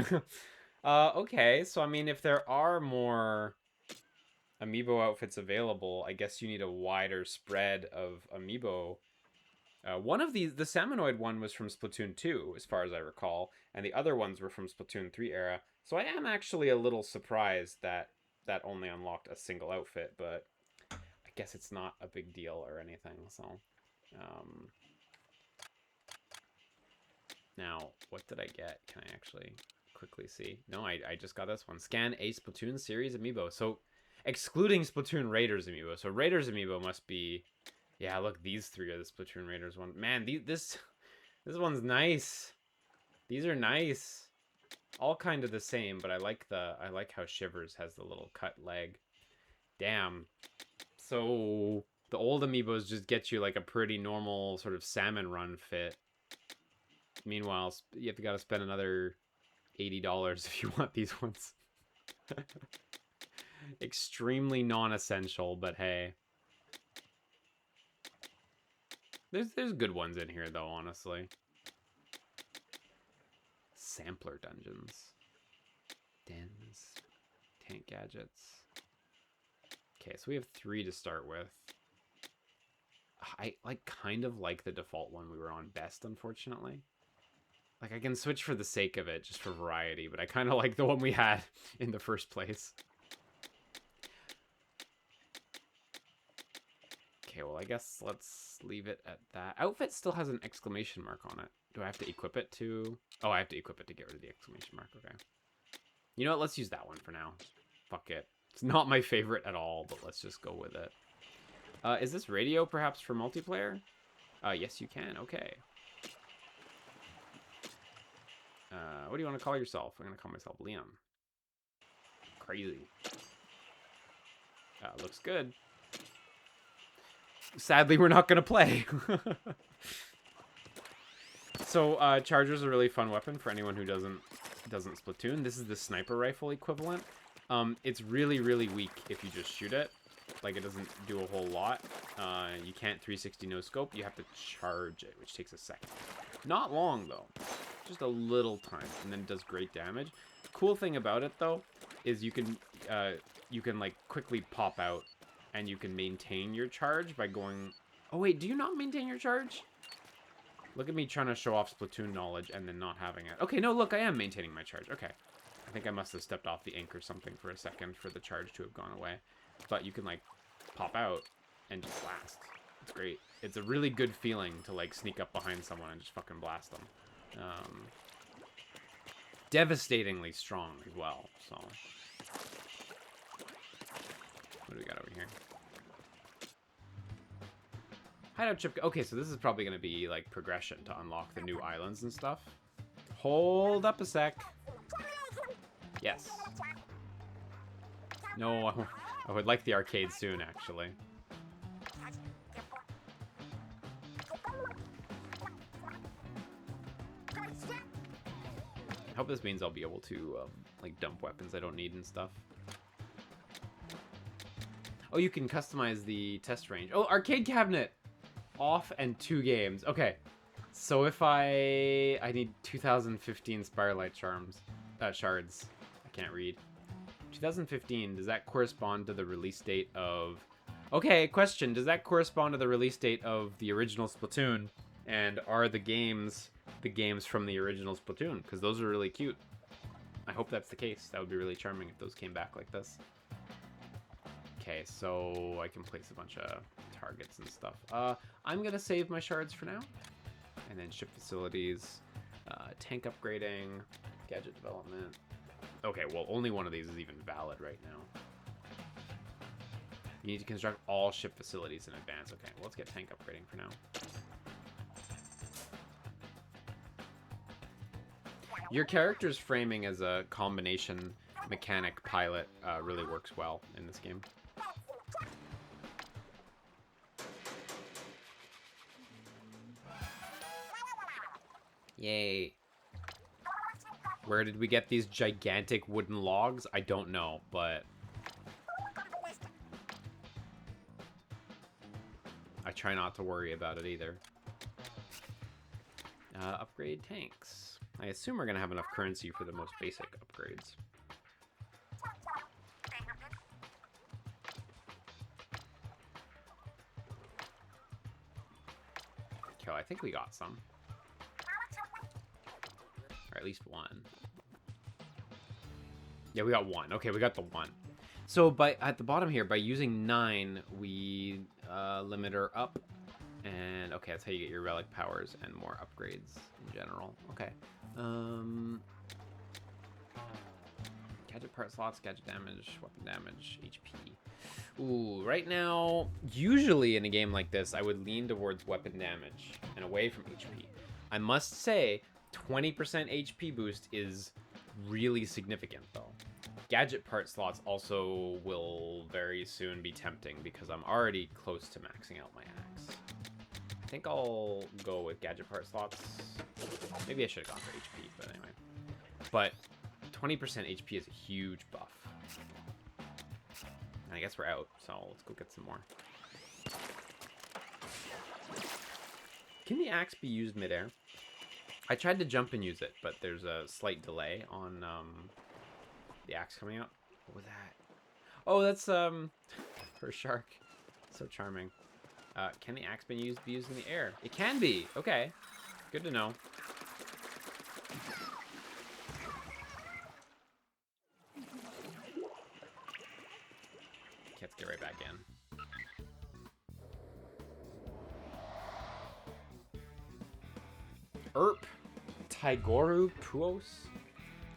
Speaker 1: Okay, so I mean, if there are more amiibo outfits available, I guess you need a wider spread of amiibo. One of these, the Salmonoid one was from Splatoon 2, as far as I recall, and the other ones were from Splatoon 3 era. So I am actually a little surprised that that only unlocked a single outfit, but I guess it's not a big deal or anything, so... now, what did I get? Can I actually quickly see? No, I just got this one. Scan a Splatoon series amiibo. So, excluding Splatoon Raiders amiibo. So, Raiders amiibo must be... yeah, look, these 3 are the Splatoon Raiders one. Man, this one's nice. These are nice. All kind of the same, but I like how Shivers has the little cut leg. Damn. So, the old amiibos just get you like a pretty normal sort of salmon run fit. Meanwhile, you have got to spend another $80 if you want these ones. Extremely non-essential, but hey. There's good ones in here, though, honestly. Sampler dungeons. Dens. Tank gadgets. Okay, so we have 3 to start with. I kind of like the default one we were on best, unfortunately. Like, I can switch for the sake of it, just for variety, but I kind of like the one we had in the first place. Okay, well, I guess let's leave it at that. Outfit still has an exclamation mark on it. Do I have to equip it to... oh, I have to equip it to get rid of the exclamation mark. Okay. You know what? Let's use that one for now. Fuck it. It's not my favorite at all, but let's just go with it. Is this radio perhaps for multiplayer? Yes, you can. Okay. What do you want to call yourself? I'm going to call myself Liam. Crazy. Looks good. Sadly, we're not going to play. So, Charger's a really fun weapon for anyone who doesn't Splatoon. This is the sniper rifle equivalent. It's really, really weak if you just shoot it. Like, it doesn't do a whole lot. You can't 360 no scope. You have to charge it, which takes a second. Not long, though. Just a little time, and then it does great damage. Cool thing about it, though, is you can like, quickly pop out, and you can maintain your charge by going... Oh, wait, do you not maintain your charge? Look at me trying to show off Splatoon knowledge and then not having it. Okay, no, look, I am maintaining my charge. Okay. I think I must have stepped off the ink or something for a second for the charge to have gone away. But you can, like, pop out and just blast. It's great. It's a really good feeling to, like, sneak up behind someone and just fucking blast them. Devastatingly strong as well, so... What do we got over here? Hideout chip... Okay, so this is probably going to be, like, progression to unlock the new islands and stuff. Hold up a sec. Yes. No, I would like the arcade soon, actually. I hope this means I'll be able to, like, dump weapons I don't need and stuff. Oh, you can customize the test range. Oh, arcade cabinet! Off and 2 games. Okay. So if I need 2015 Spirelight shards. I can't read. 2015, does that correspond to the release date of... Okay, question. Does that correspond to the release date of the original Splatoon? And are the games from the original Splatoon? Because those are really cute. I hope that's the case. That would be really charming if those came back like this. Okay, so I can place a bunch of targets and stuff. I'm going to save my shards for now. And then ship facilities, tank upgrading, gadget development. Okay, well, only one of these is even valid right now. You need to construct all ship facilities in advance. Okay, well, let's get tank upgrading for now. Your character's framing as a combination mechanic pilot really works well in this game. Yay. Where did we get these gigantic wooden logs? I don't know, but... I try not to worry about it either. Upgrade tanks. I assume we're going to have enough currency for the most basic upgrades. Okay, well, I think we got some. Or at least one. Yeah, we got one. Okay, we got the one. So at the bottom here, by using 9, we limit her up. And okay, that's how you get your relic powers and more upgrades in general. Okay. Gadget part slots, gadget damage, weapon damage, HP. Ooh, right now, usually in a game like this, I would lean towards weapon damage and away from HP. I must say, 20% HP boost is really significant, though. Gadget part slots also will very soon be tempting because I'm already close to maxing out my axe. I think I'll go with gadget part slots. Maybe I should have gone for HP, but anyway. But 20% HP is a huge buff. And I guess we're out, so let's go get some more. Can the axe be used midair? I tried to jump and use it, but there's a slight delay on the axe coming out. What was that? Oh, that's for a shark. So charming. Can the axe be used in the air? It can be. Okay, good to know. Okay, let's get right back in. Tigoru Puos?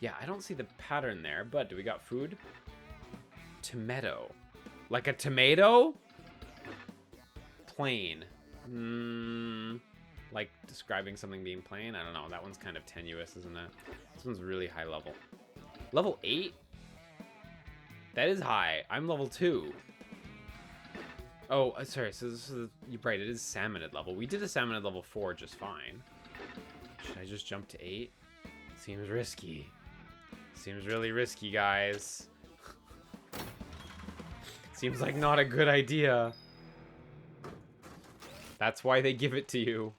Speaker 1: Yeah, I don't see the pattern there, but do we got food? Tomato. Like a tomato? Plain. Like describing something being plain? I don't know. That one's kind of tenuous, isn't it? This one's really high level. Level 8? That is high. I'm level 2. Oh, sorry. So this is... You're right. It is salmonid level. We did a salmonid level 4 just fine. Should I just jump to 8? Seems risky. Seems really risky, guys. Seems like not a good idea. That's why they give it to you.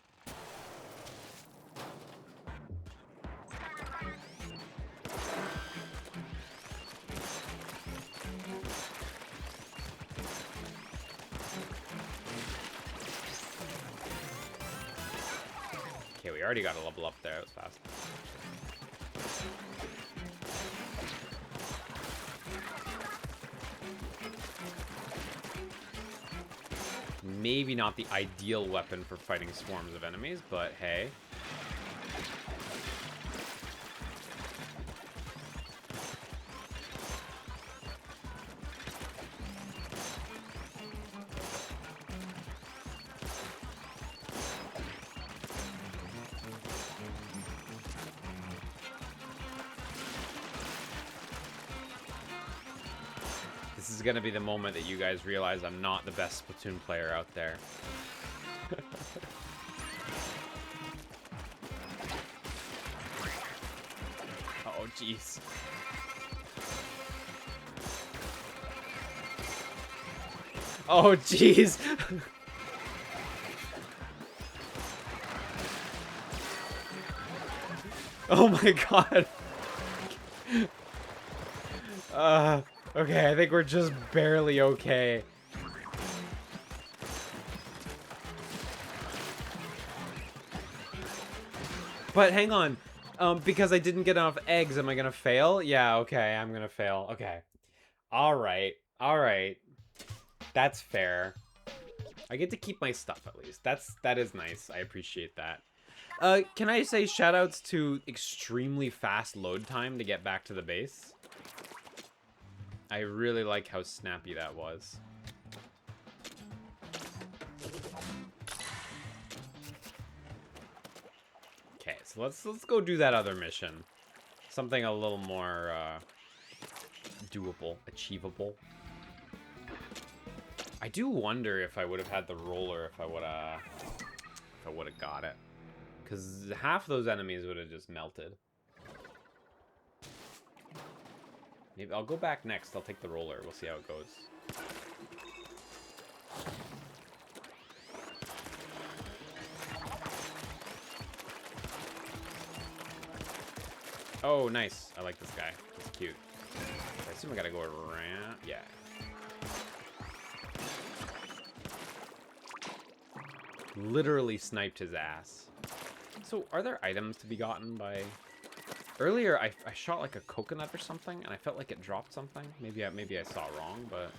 Speaker 1: we already got a level up there. That was fast. Maybe not the ideal weapon for fighting swarms of enemies, but hey. This is gonna be the moment that you guys realize I'm not the best Splatoon player out there. Oh, jeez. Oh, jeez. Oh my god. Okay, I think we're just barely okay. But hang on. Because I didn't get enough eggs, am I gonna fail? Yeah, okay, I'm gonna fail. Okay. Alright. Alright. That's fair. I get to keep my stuff at least. That is nice. I appreciate that. Can I say shoutouts to extremely fast load time to get back to the base? I really like how snappy that was. Okay, so let's go do that other mission. Something a little more doable, achievable. I do wonder if I would have had the roller if I would have got it. Cuz half those enemies would have just melted. Maybe I'll go back next. I'll take the roller. We'll see how it goes. Oh, nice. I like this guy. He's cute. I assume I gotta go around. Yeah. Literally sniped his ass. So, are there items to be gotten by... Earlier, I shot like a coconut or something, and I felt like it dropped something. Maybe I saw wrong, but...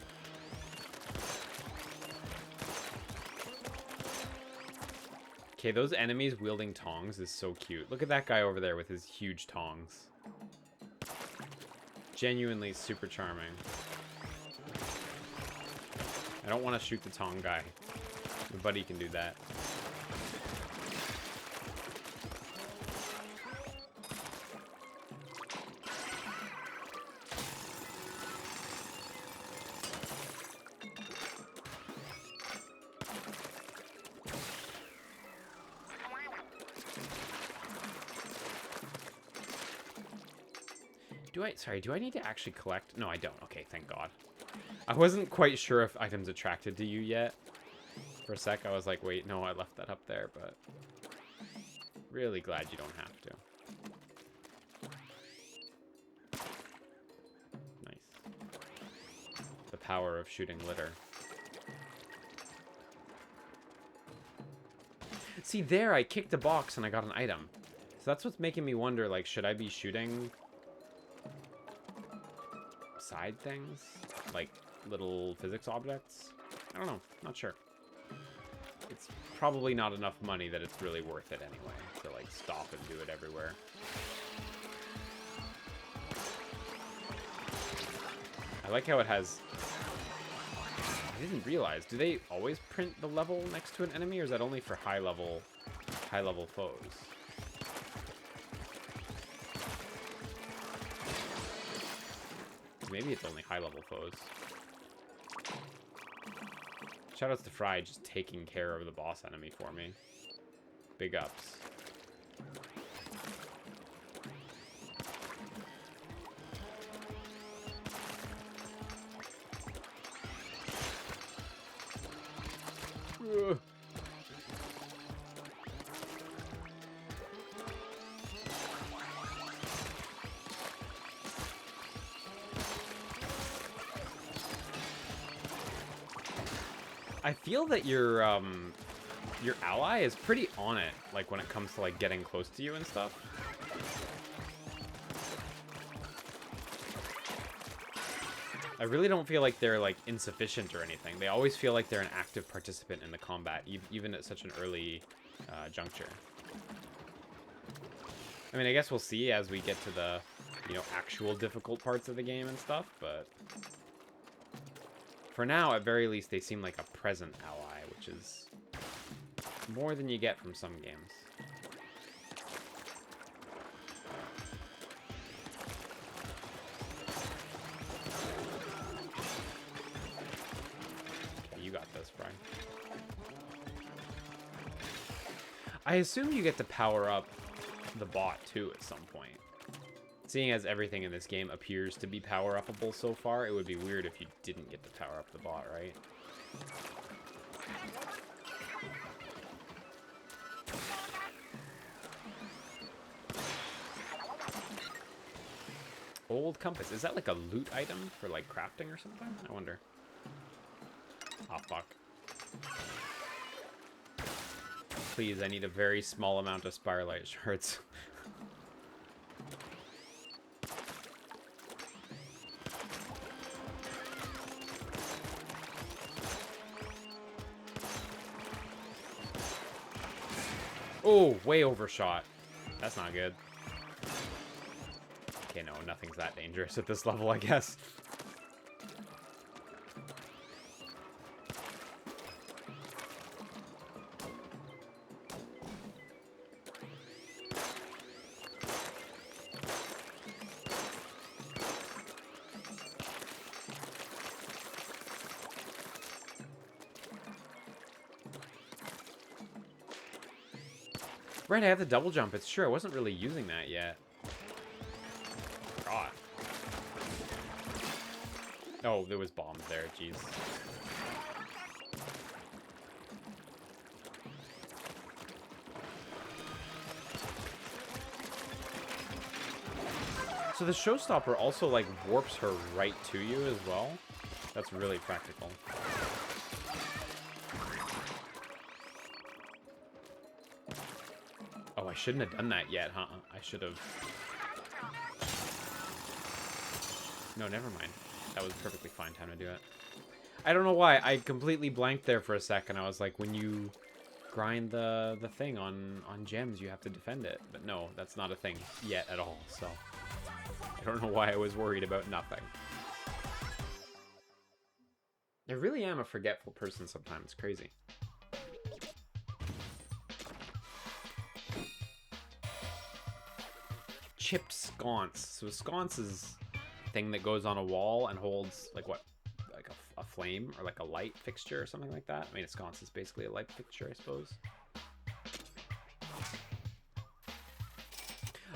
Speaker 1: Okay, those enemies wielding tongs is so cute. Look at that guy over there with his huge tongs. Genuinely super charming. I don't want to shoot the tong guy. My buddy can do that. Do I need to actually collect? No, I don't. Okay, thank God. I wasn't quite sure if items attracted to you yet. For a sec, I was like, wait, no, I left that up there, but... Really glad you don't have to. Nice. The power of shooting litter. See, there, I kicked a box and I got an item. So that's what's making me wonder, like, should I be shooting... side things? Like, little physics objects? I don't know. Not sure. It's probably not enough money that it's really worth it anyway, to, like, stop and do it everywhere. I like how it has... I didn't realize. Do they always print the level next to an enemy, or is that only for high-level foes? Maybe it's only high-level foes. Shoutouts to Fry just taking care of the boss enemy for me. Big ups. Ugh. I feel that your your ally is pretty on it, like when it comes to like getting close to you and stuff. I really don't feel like they're like insufficient or anything. They always feel like they're an active participant in the combat, even at such an early juncture. I mean, I guess we'll see as we get to the, you know, actual difficult parts of the game and stuff, but for now, at very least, they seem like a present ally, which is more than you get from some games. Okay, you got this, Brian. I assume you get to power up the bot, too, at some point. Seeing as everything in this game appears to be power-upable so far, it would be weird if you didn't get to power up the bot, right? Old compass. Is that like a loot item for like crafting or something? I wonder. Oh, fuck. Please, I need a very small amount of Spirelight shards. Oh, way overshot. That's not good. Okay, no, nothing's that dangerous at this level, I guess. Right, I have the double jump. It's true. I wasn't really using that yet. God. Oh, there was bombs there. Jeez. So the showstopper also, like, warps her right to you as well. That's really practical. Oh, I shouldn't have done that yet, huh? I should have... No, never mind. That was perfectly fine time to do it. I don't know why. I completely blanked there for a second. I was like, when you grind the thing on gems, you have to defend it. But no, that's not a thing yet at all, so... I don't know why I was worried about nothing. I really am a forgetful person sometimes. It's crazy. Chipped sconce. So a sconce is a thing that goes on a wall and holds, like, what? Like a flame or like a light fixture or something like that. I mean, a sconce is basically a light fixture, I suppose.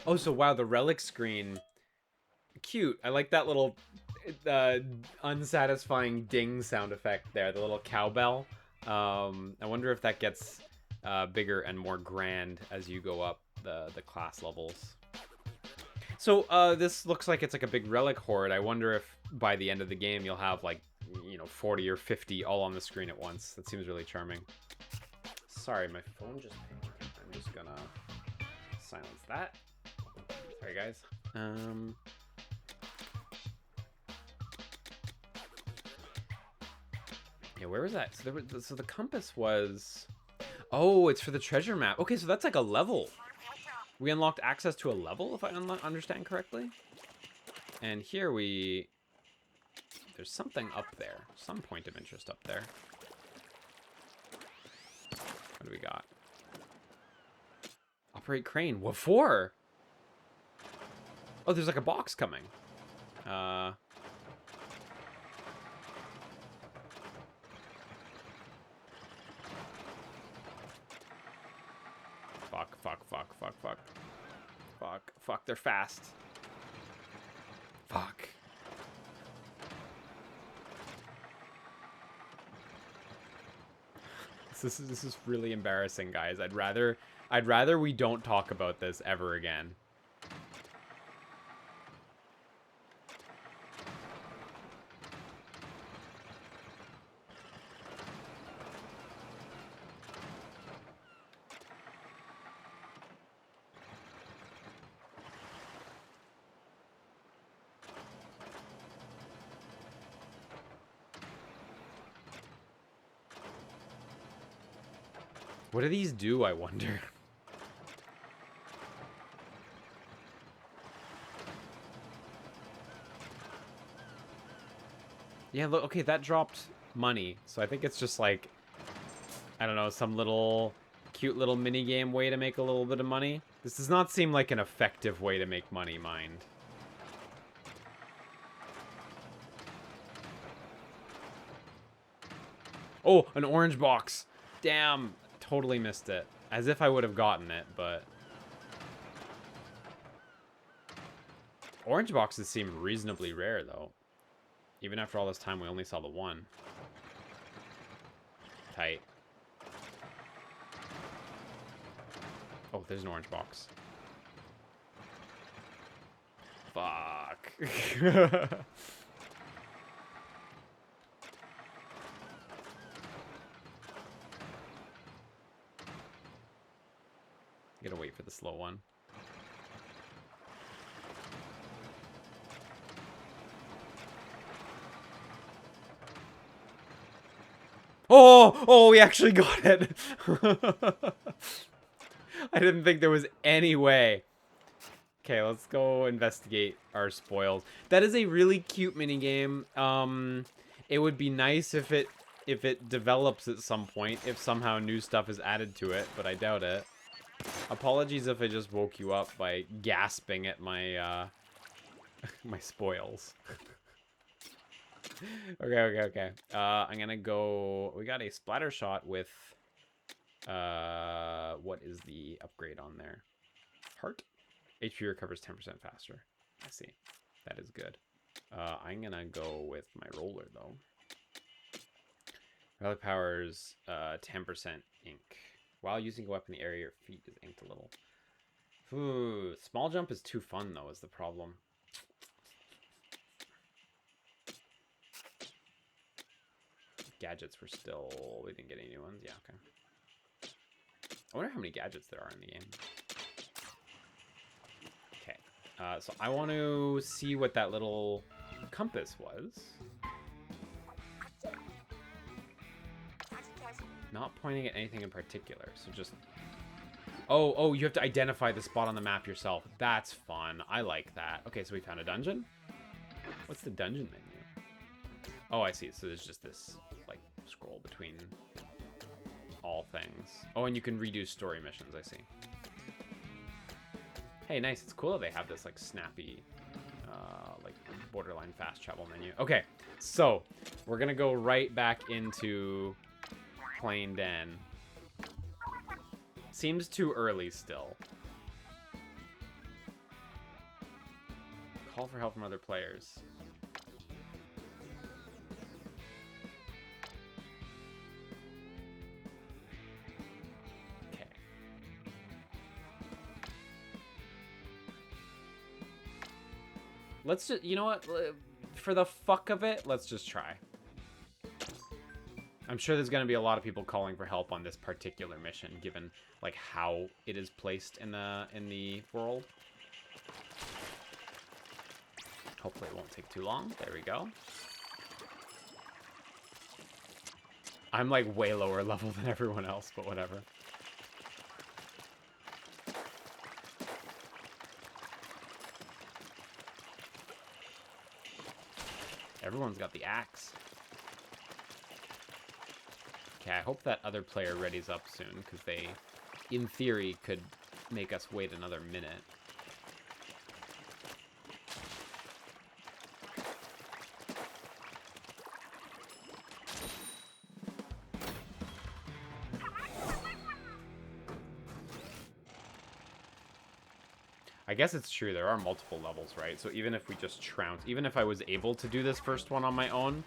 Speaker 1: Oh, so wow, the relic screen... Cute. I like that little unsatisfying ding sound effect there, the little cowbell. I wonder if that gets bigger and more grand as you go up the class levels. So this looks like it's like a big relic hoard. I wonder if by the end of the game you'll have like, you know, 40 or 50 all on the screen at once. That seems really charming. Sorry, my phone just pinged. I'm just gonna silence that. Sorry, guys. Yeah, where was that? So the compass was... Oh, it's for the treasure map. Okay, so that's like a level. We unlocked access to a level, if I understand correctly. And here we... There's something up there. Some point of interest up there. What do we got? Operate crane. What for? Oh, there's like a box coming. Fuck, they're fast. Fuck. This is really embarrassing, guys. I'd rather we don't talk about this ever again. What do these do, I wonder? Yeah, look, okay, that dropped money. So I think it's just like, I don't know, some little cute little mini game way to make a little bit of money. This does not seem like an effective way to make money, mind. Oh, an orange box. Damn, totally missed it. As if I would have gotten it, but... Orange boxes seem reasonably rare, though. Even after all this time, we only saw the one. Tight. Oh, there's an orange box. Fuck. Gotta wait for the slow one. Oh, we actually got it. I didn't think there was any way. Okay, let's go investigate our spoils. That is a really cute minigame. It would be nice if it develops at some point, if somehow new stuff is added to it, but I doubt it. Apologies if I just woke you up by gasping at my my spoils. Okay. I'm gonna go. We got a splatter shot with. What is the upgrade on there? Heart. HP recovers 10% faster. I see. That is good. I'm gonna go with my roller though. Relic powers 10% ink. While using a weapon, the area your feet is inked a little. Ooh, small jump is too fun though, is the problem. Gadgets were still... We didn't get any new ones? Yeah, okay. I wonder how many gadgets there are in the game. Okay. So I want to see what that little compass was. Not pointing at anything in particular, so just... Oh, you have to identify the spot on the map yourself. That's fun. I like that. Okay, so we found a dungeon? What's the dungeon menu? Oh, I see. So there's just this... scroll between all things. Oh, and you can redo story missions, I see. Hey, nice. It's cool that they have this, like, snappy, like, borderline fast travel menu. Okay, so we're gonna go right back into Plain Den. Seems too early still. Call for help from other players. Let's just, you know what? For the fuck of it, let's just try. I'm sure there's going to be a lot of people calling for help on this particular mission, given like how it is placed in the world. Hopefully it won't take too long. There we go. I'm like way lower level than everyone else, but whatever. Everyone's got the axe. Okay, I hope that other player readies up soon, because they, in theory, could make us wait another minute. I guess it's true, there are multiple levels, right? So even if we just trounce, even if I was able to do this first one on my own,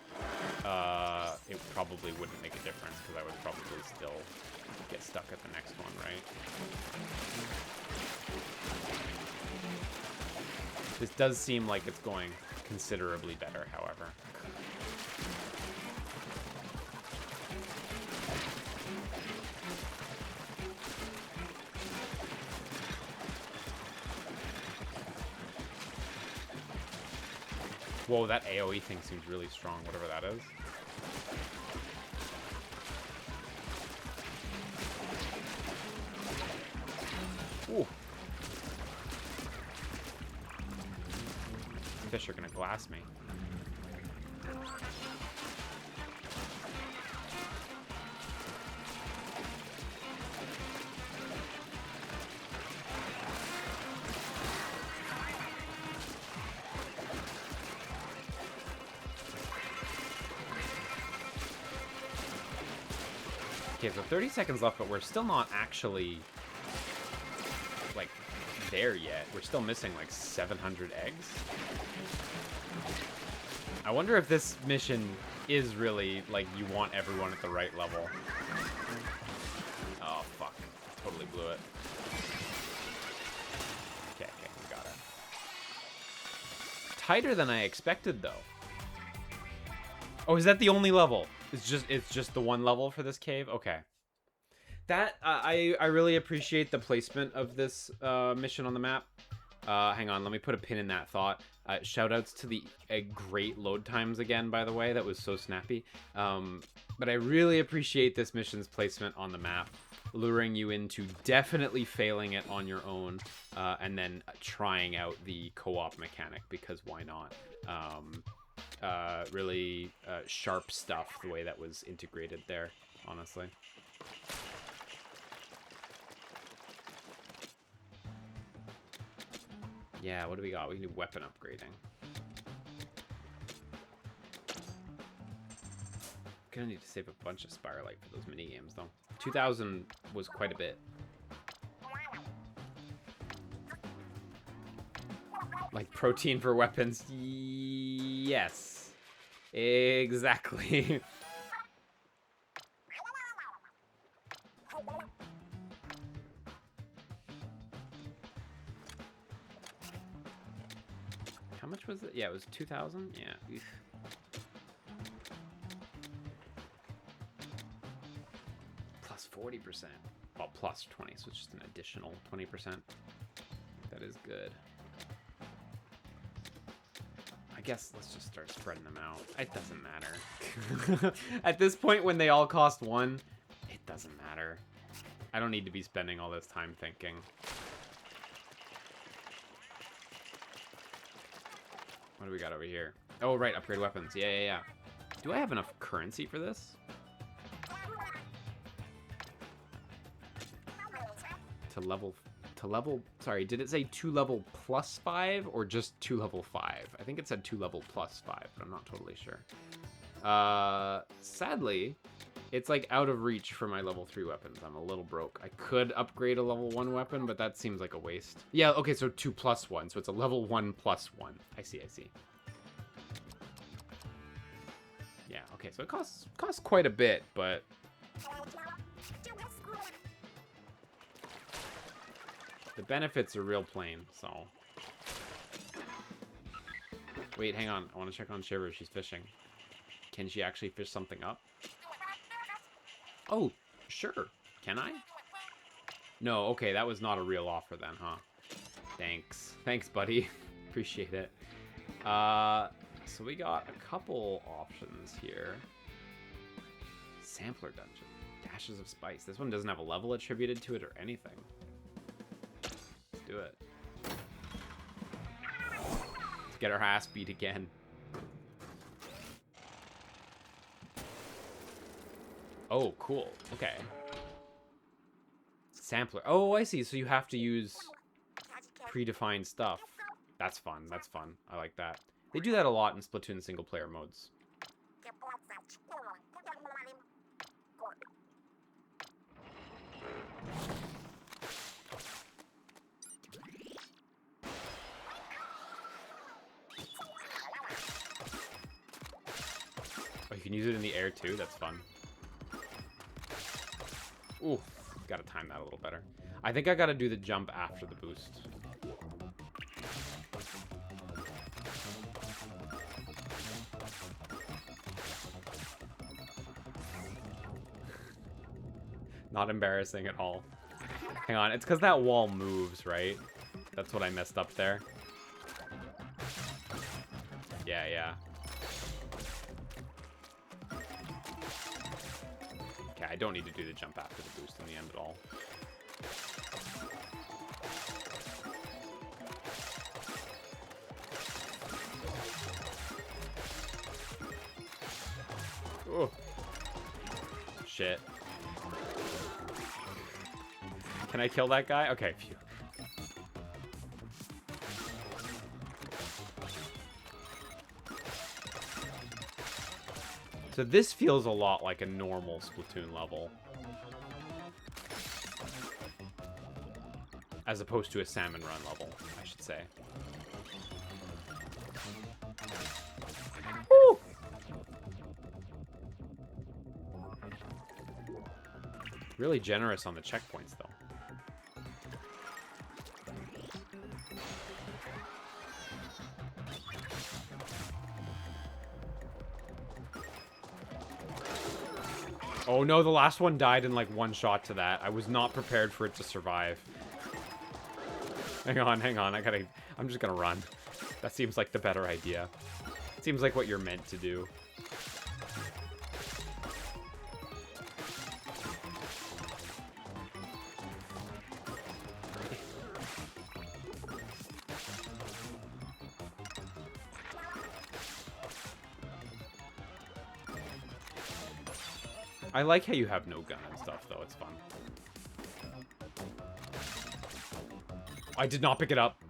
Speaker 1: it probably wouldn't make a difference, because I would probably still get stuck at the next one, right? This does seem like it's going considerably better, however. Whoa, that AoE thing seems really strong, whatever that is. fish are gonna glass me. Okay, so 30 seconds left, but we're still not actually, like, there yet. We're still missing, like, 700 eggs. I wonder if this mission is really, like, you want everyone at the right level. Oh, fuck. Totally blew it. Okay, we got it. Tighter than I expected, though. Oh, is that the only level? It's just the one level for this cave? Okay. That, I really appreciate the placement of this mission on the map. Hang on, let me put a pin in that thought. Shoutouts to the great load times again, by the way. That was so snappy. But I really appreciate this mission's placement on the map, luring you into definitely failing it on your own, and then trying out the co-op mechanic, because why not? Really sharp stuff, the way that was integrated there, honestly. Yeah, what do we got? We can do weapon upgrading. Gonna need to save a bunch of Spirelight for those mini games, though. 2,000 was quite a bit. Like protein for weapons? Yes. Exactly. How much was it? Yeah, it was 2,000? Yeah. Oof. Plus 40%. Well, plus 20, so it's just an additional 20%. That is good. I guess let's just start spreading them out. It doesn't matter. At this point, when they all cost 1, it doesn't matter. I don't need to be spending all this time thinking. What do we got over here? Oh, right, upgrade weapons. Yeah. Do I have enough currency for this? To level, sorry, did it say 2 level plus 5 or just 2 level 5? I think it said 2 level plus 5, but I'm not totally sure. Sadly, it's like out of reach for my level 3 weapons. I'm a little broke. I could upgrade a level 1 weapon, but that seems like a waste. Yeah, okay, so 2 plus 1, so it's a level 1 plus 1. I see. Yeah, okay, so it costs quite a bit, but... the benefits are real plain, so... Wait, hang on. I want to check on Shiver. She's fishing. Can she actually fish something up? Oh, sure. Can I? No, okay, that was not a real offer then, huh? Thanks. Thanks, buddy. Appreciate it. So we got a couple options here. Sampler Dungeon. Dashes of Spice. This one doesn't have a level attributed to it or anything. Let's do it. Let's get our ass beat again. Oh, cool. Okay. Sampler. Oh, I see. So you have to use predefined stuff. That's fun. That's fun. I like that. They do that a lot in Splatoon single-player modes. Oh, you can use it in the air too? That's fun. Ooh, gotta time that a little better. I think I gotta do the jump after the boost. Not embarrassing at all. Hang on, it's because that wall moves, right? That's what I messed up there. Yeah. Okay, I don't need to do the jump after the boost in the end at all. Oh. Shit. Can I kill that guy? Okay, phew. So this feels a lot like a normal Splatoon level. As opposed to a Salmon Run level, I should say. Woo! Really generous on the checkpoints, though. Oh no, the last one died in like one shot to that. I was not prepared for it to survive. Hang on, I'm just gonna run. That seems like the better idea. It seems like what you're meant to do. I like how you have no gun and stuff, though. It's fun. I did not pick it up.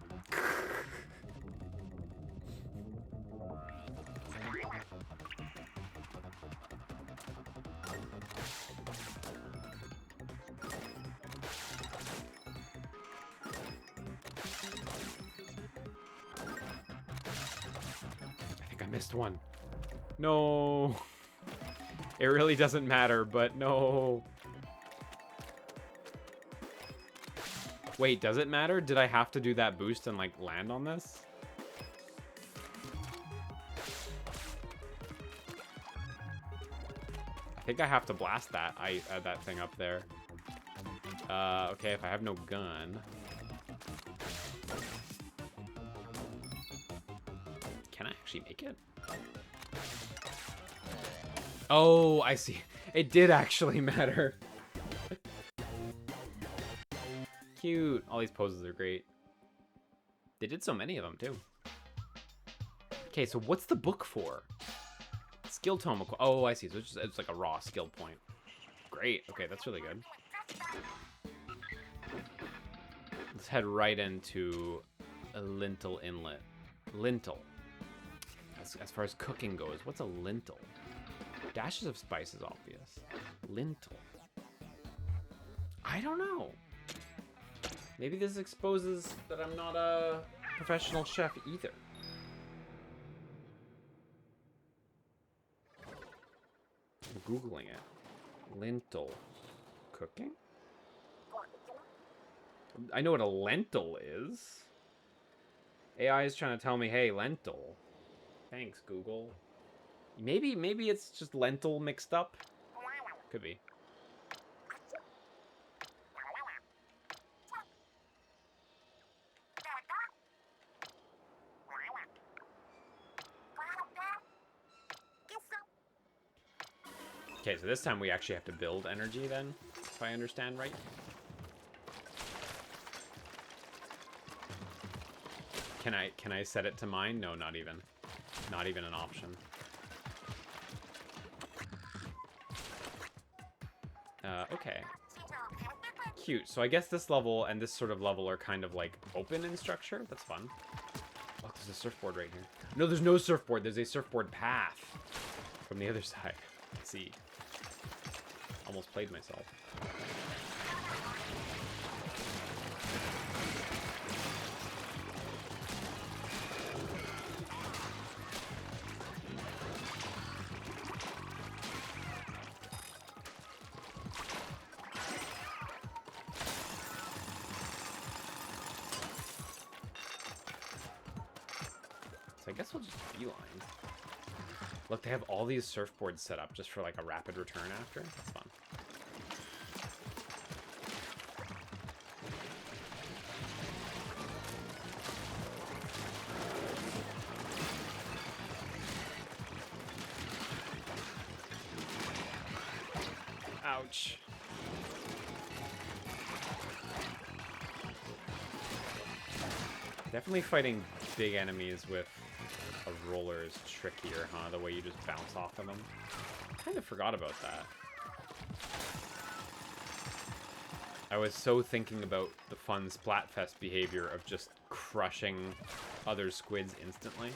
Speaker 1: I think I missed one. No. It really doesn't matter, but no. Wait, does it matter? Did I have to do that boost and, like, land on this? I think I have to blast that. That thing up there. Okay, if I have no gun. Can I actually make it? Oh, I see. It did actually matter. Cute. All these poses are great. They did so many of them, too. Okay, so what's the book for? Skill tome. Oh, I see. So it's like a raw skill point. Great. Okay, that's really good. Let's head right into a lintel inlet. Lintel. As far as cooking goes, what's a lintel? Dashes of spice is obvious. Lintel. I don't know. Maybe this exposes that I'm not a professional chef either. I'm Googling it. Lentil cooking? I know what a lentil is. AI is trying to tell me, hey, lentil. Thanks, Google. Maybe it's just lentil mixed up. Could be. Okay, so this time we actually have to build energy then, if I understand right. Can I set it to mine? No, not even. Not even an option. Okay. Cute. So I guess this level and this sort of level are kind of like open in structure. That's fun. Oh, there's a surfboard right here. No, there's no surfboard. There's a surfboard path from the other side. Let's see. Almost played myself. So I guess we'll just beeline. Look, they have all these surfboards set up just for like a rapid return after. That's fun. Ouch. Definitely fighting big enemies with a roller is trickier, huh? The way you just bounce off of them. kind of forgot about that. I was so thinking about the fun Splatfest behavior of just crushing other squids instantly.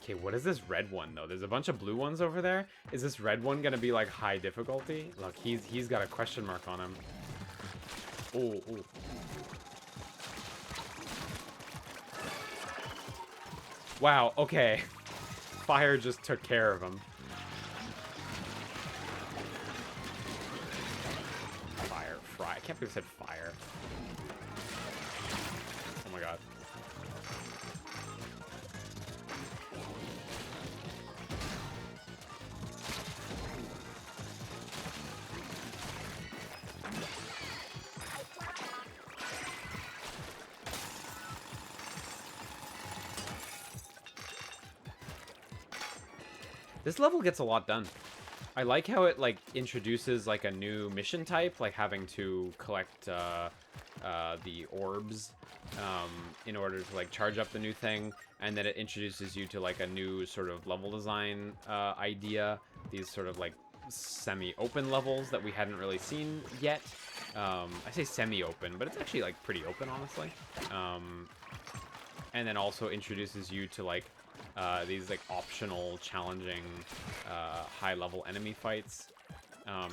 Speaker 1: Okay, what is this red one, though? There's a bunch of blue ones over there. Is this red one gonna be, like, high difficulty? Look, he's got a question mark on him. Oh, oh. Wow, okay. Fire just took care of him. Fire, fry. I can't believe I said fire. Oh my god. This level gets a lot done. I like how it, like, introduces, like, a new mission type, like having to collect the orbs in order to, like, charge up the new thing, and then it introduces you to, like, a new sort of level design idea. These sort of, like, semi-open levels that we hadn't really seen yet. I say semi-open, but it's actually, like, pretty open, honestly. And then also introduces you to, like, these, like, optional, challenging, high-level enemy fights.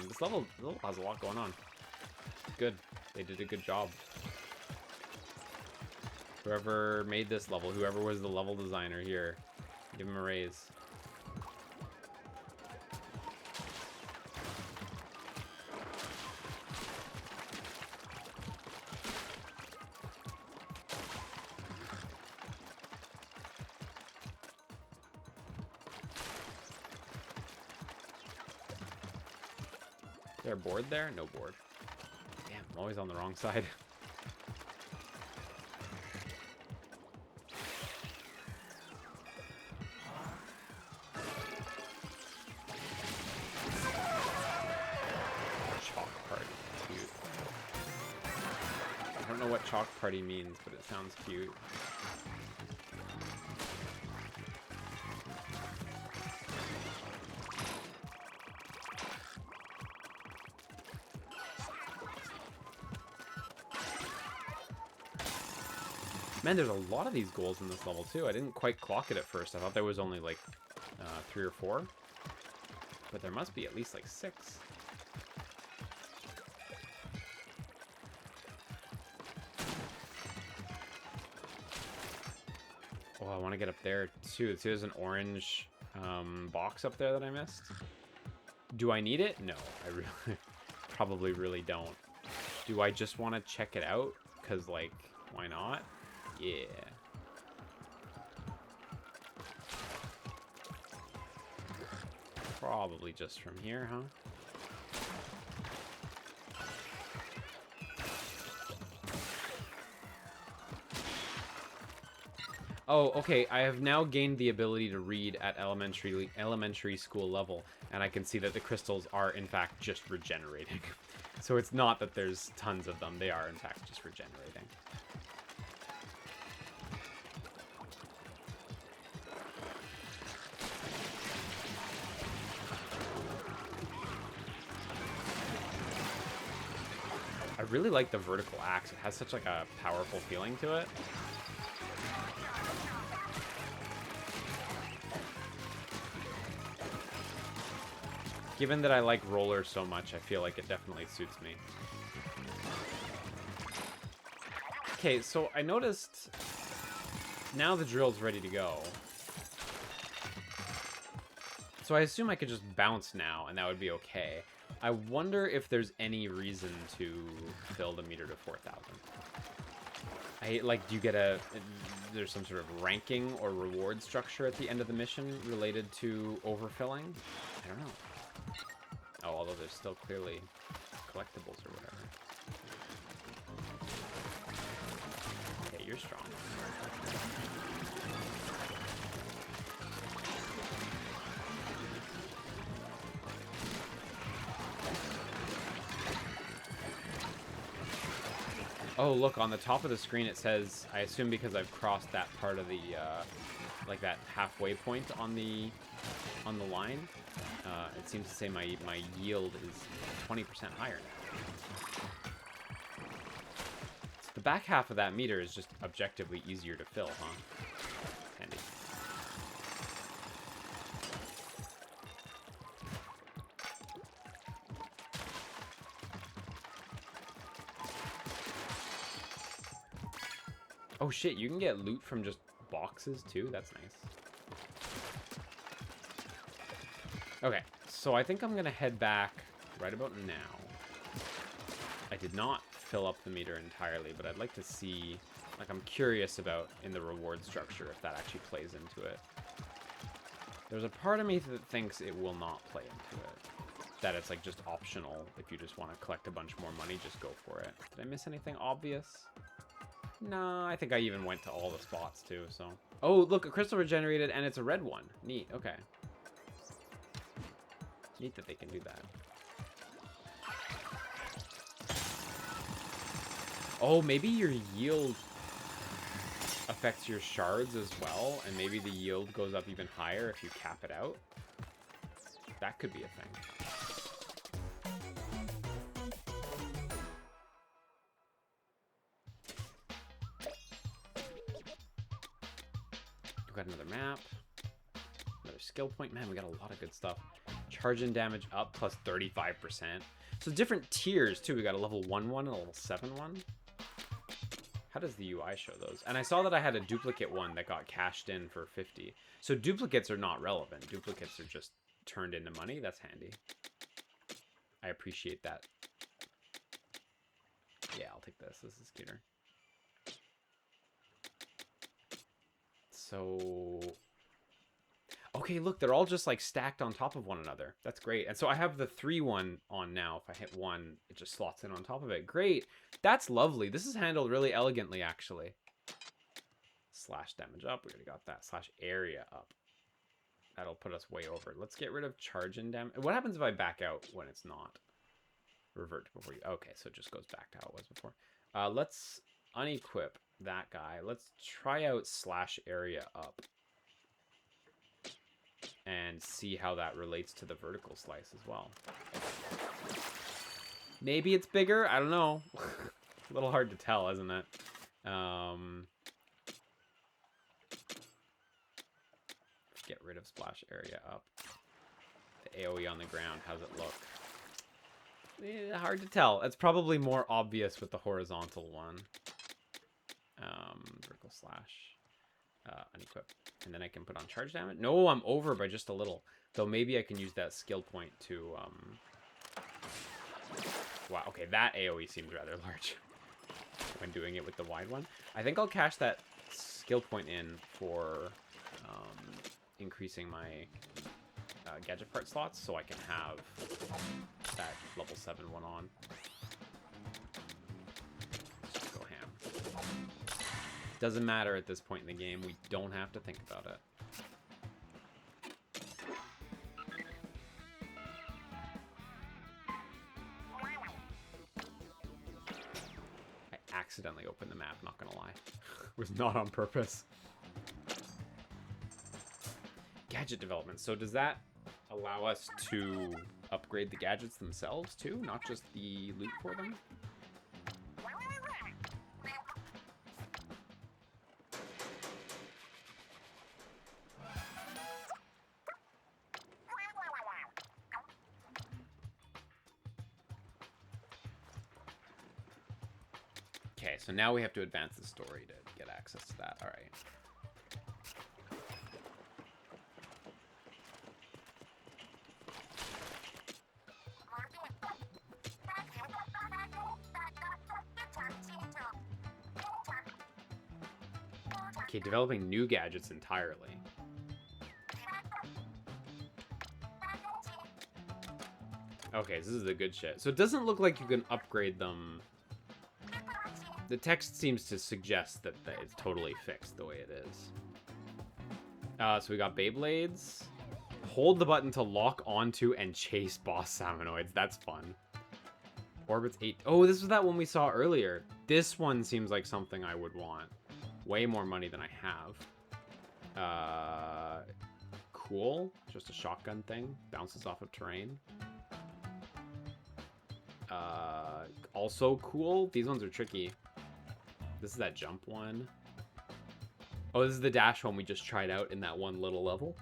Speaker 1: This level has a lot going on. Good. They did a good job. Whoever made this level, whoever was the level designer here, give him a raise. Is there a board there? No board. Damn, I'm always on the wrong side. Chalk party. Cute. I don't know what chalk party means, but it sounds cute. Man, there's a lot of these goals in this level, too. I didn't quite clock it at first. I thought there was only, like, 3 or 4. But there must be at least, like, 6. Oh, I want to get up there, too. See, there's an orange box up there that I missed. Do I need it? No, I really probably really don't. Do I just want to check it out? Because, like, why not? Yeah. Probably just from here, huh? Oh, okay. I have now gained the ability to read at elementary school level, and I can see that the crystals are, in fact, just regenerating. So it's not that there's tons of them. They are, in fact, just regenerating. I really like the vertical axe. It has such, like, a powerful feeling to it. Given that I like roller so much, I feel like it definitely suits me. Okay, so I noticed now the drill's ready to go. So I assume I could just bounce now, and that would be okay. I wonder if there's any reason to fill the meter to 4,000. Do you get there's some sort of ranking or reward structure at the end of the mission related to overfilling? I don't know. Oh, although there's still clearly collectibles or whatever. Okay, you're strong. Oh, look, on the top of the screen it says, I assume because I've crossed that part of the, like that halfway point on the line, it seems to say my yield is 20% higher now. So the back half of that meter is just objectively easier to fill, huh? Handy. Oh shit, you can get loot from just boxes too? That's nice. Okay, so I think I'm gonna head back right about now. I did not fill up the meter entirely, but I'd like to see, like, I'm curious about in the reward structure if that actually plays into it. There's a part of me that thinks it will not play into it. That it's like just optional. If you just want to collect a bunch more money, just go for it. Did I miss anything obvious? No, I think I even went to all the spots too, so. Oh, look, a crystal regenerated and it's a red one. Neat, okay. Neat that they can do that. Oh, maybe your yield affects your shards as well, and maybe the yield goes up even higher if you cap it out. That could be a thing. We've got another map. Another skill point. Man, we got a lot of good stuff. Charge and damage up plus 35%. So different tiers, too. We got a level 1 one and a level 7 one. How does the UI show those? And I saw that I had a duplicate one that got cashed in for 50. So duplicates are not relevant. Duplicates are just turned into money. That's handy. I appreciate that. Yeah, I'll take this. This is cuter. So... Okay, look, they're all just like stacked on top of one another. That's great. And so I have the 3 one on now. If I hit 1, it just slots in on top of it. Great. That's lovely. This is handled really elegantly, actually. Slash damage up. We already got that. Slash area up. That'll put us way over. Let's get rid of charge and damage. What happens if I back out when it's not? Revert to before you. Okay, so it just goes back to how it was before. Let's unequip that guy. Let's try out slash area up. And see how that relates to the vertical slice as well. Maybe it's bigger. I don't know. A little hard to tell, isn't it? Get rid of splash area up. The AoE on the ground, how's it look? Hard to tell. It's probably more obvious with the horizontal one. Vertical slash. Unequip. And then I can put on charge damage. No, I'm over by just a little. Though maybe I can use that skill point to... Wow, okay, that AoE seems rather large when doing it with the wide one. I think I'll cash that skill point in for increasing my gadget part slots so I can have that level 7 one on. Just go ham. Doesn't matter at this point in the game. We don't have to think about it. I accidentally opened the map, not gonna lie. It was not on purpose. Gadget development. So does that allow us to upgrade the gadgets themselves too? Not just the loot for them? Okay, so now we have to advance the story to get access to that. All right. Okay, developing new gadgets entirely. Okay, this is the good shit. So it doesn't look like you can upgrade them. The text seems to suggest that it's totally fixed the way it is. So we got Beyblades. Hold the button to lock onto and chase boss Salmonoids. That's fun. Orbits 8. Oh, this was that one we saw earlier. This one seems like something I would want. Way more money than I have. Cool. Just a shotgun thing. Bounces off of terrain. Also cool. These ones are tricky. This is that jump one. Oh, this is the dash one we just tried out in that one little level.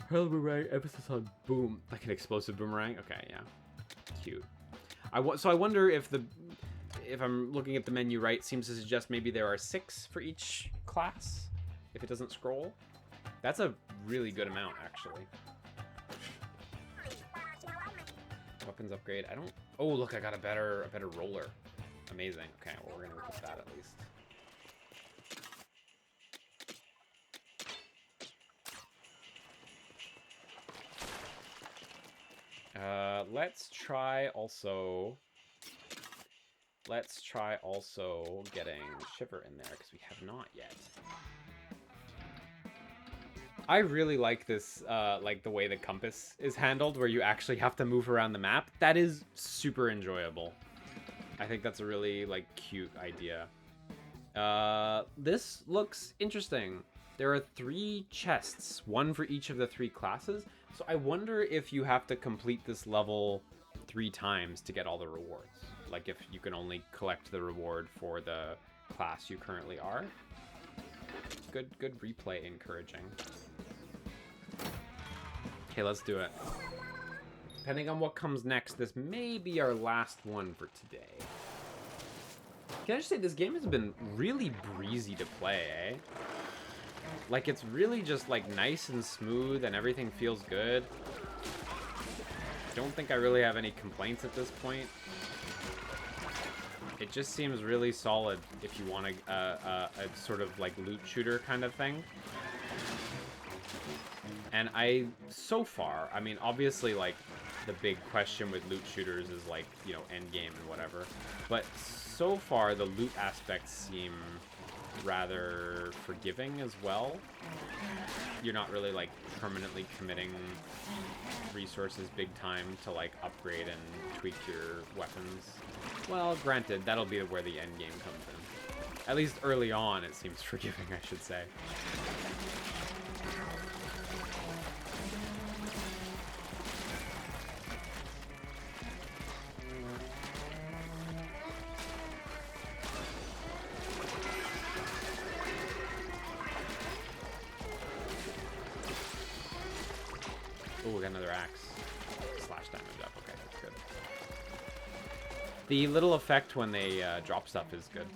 Speaker 1: Hurl boomerang, emphasis on boom. Like an explosive boomerang? Okay, yeah. Cute. So I wonder if I'm looking at the menu right, seems to suggest maybe there are 6 for each class, if it doesn't scroll. That's a really good amount, actually. Weapons upgrade. I don't... Oh, look, I got a better roller. Amazing. Okay, well, we're gonna look at that at least. Let's try also getting Shiver in there, because we have not yet. I really like this, like the way the compass is handled, where you actually have to move around the map. That is super enjoyable. I think that's a really, like, cute idea. This looks interesting. There are 3 chests, 1 for each of the 3 classes. So I wonder if you have to complete this level 3 times to get all the rewards. Like if you can only collect the reward for the class you currently are. Good replay encouraging. Okay, let's do it. Depending on what comes next, this may be our last one for today. Can I just say, this game has been really breezy to play, eh? Like, it's really just, like, nice and smooth, and everything feels good. Don't think I really have any complaints at this point. It just seems really solid if you want a sort of, like, loot shooter kind of thing. And so far, I mean, obviously, like, the big question with loot shooters is, like, you know, endgame and whatever. But so far, the loot aspects seem rather forgiving as well. You're not really, like, permanently committing resources big time to, like, upgrade and tweak your weapons. Well, granted, that'll be where the end game comes in. At least early on, it seems forgiving, I should say. Oh, we got another axe. Slash damage up. Okay, that's good. The little effect when they drop stuff is good.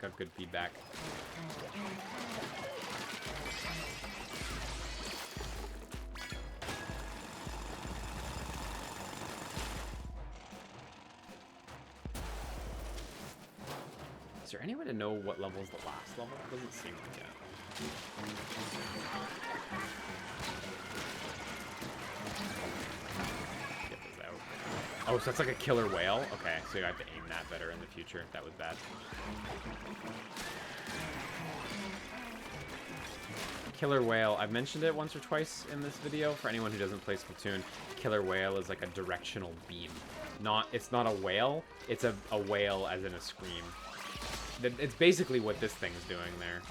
Speaker 1: Got good feedback. Is there any way to know what level is the last level? It doesn't seem like it. Oh, so that's like a killer whale? Okay, so you have to aim that better in the future if that was bad. Killer whale, I've mentioned it once or twice in this video. For anyone who doesn't play Splatoon, killer whale is like a directional beam. It's not a whale, it's a whale as in a scream. It's basically what this thing's doing there.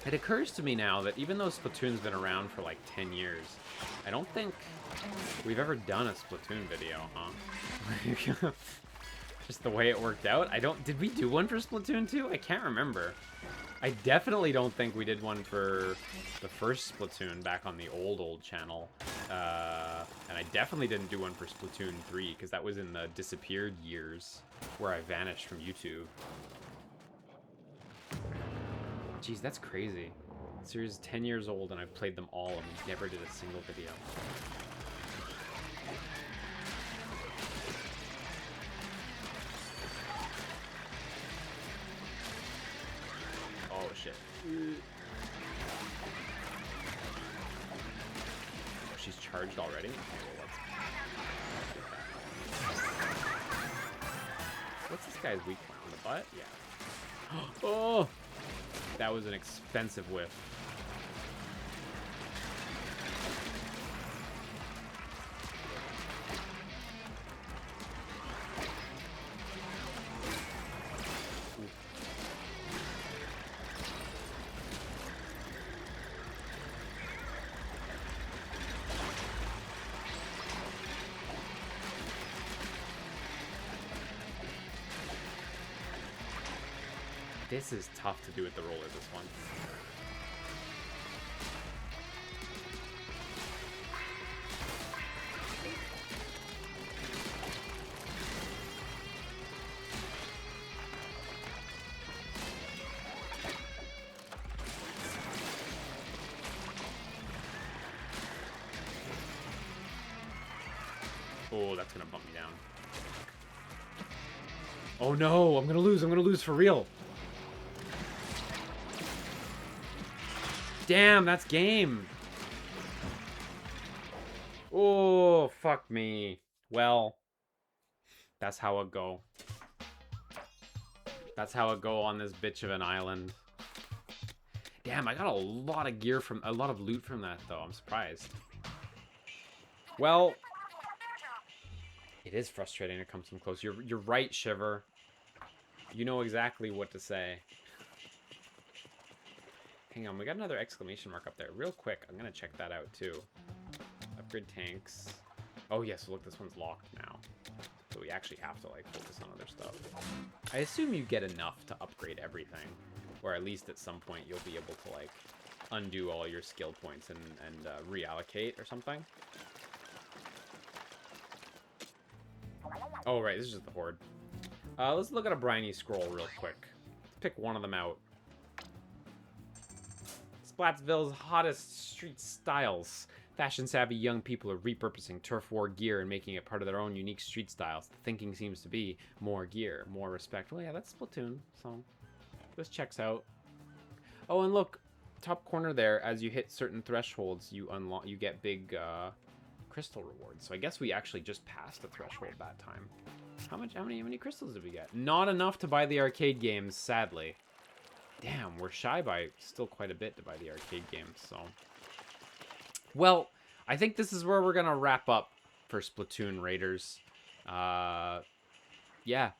Speaker 1: It occurs to me now that even though Splatoon's been around for like 10 years, I don't think we've ever done a Splatoon video, huh? Just the way it worked out. Did we do one for Splatoon 2? I can't remember. I definitely don't think we did one for the first Splatoon back on the old channel. And I definitely didn't do one for Splatoon 3, because that was in the disappeared years where I vanished from YouTube. Jeez, that's crazy. The series is 10 years old and I've played them all and we never did a single video. Oh shit. she's charged already? Okay, well, what's this guy's weak point? On the butt? Yeah. Oh! That was an expensive whiff. This is tough to do with the roller, this one. Oh, that's gonna bump me down. Oh no, I'm gonna lose for real. Damn, that's game. Oh, fuck me. Well, that's how it go. That's how it go on this bitch of an island. Damn, I got a lot of gear from, a lot of loot from that though. I'm surprised. Well, it is frustrating to come so close. You're right, Shiver. You know exactly what to say. Hang on, we got another exclamation mark up there. Real quick, I'm gonna check that out too. Upgrade tanks. Oh yes, look, this one's locked now. So we actually have to like focus on other stuff. I assume you get enough to upgrade everything. Or at least at some point you'll be able to like undo all your skill points and reallocate or something. Oh right, this is just the horde. Let's look at a briny scroll real quick. Let's pick one of them out. Splatsville's hottest street styles. Fashion-savvy young people are repurposing turf war gear and making it part of their own unique street styles. The thinking seems to be more gear, more respect. Well, yeah, that's Splatoon, so this checks out. Oh, and look, top corner there, as you hit certain thresholds, you unlock, you get big crystal rewards. So I guess we actually just passed the threshold that time. How many crystals did we get? Not enough to buy the arcade games, sadly. Damn, we're shy by still quite a bit to buy the arcade games, so. Well, I think this is where we're gonna wrap up for Splatoon Raiders. Yeah,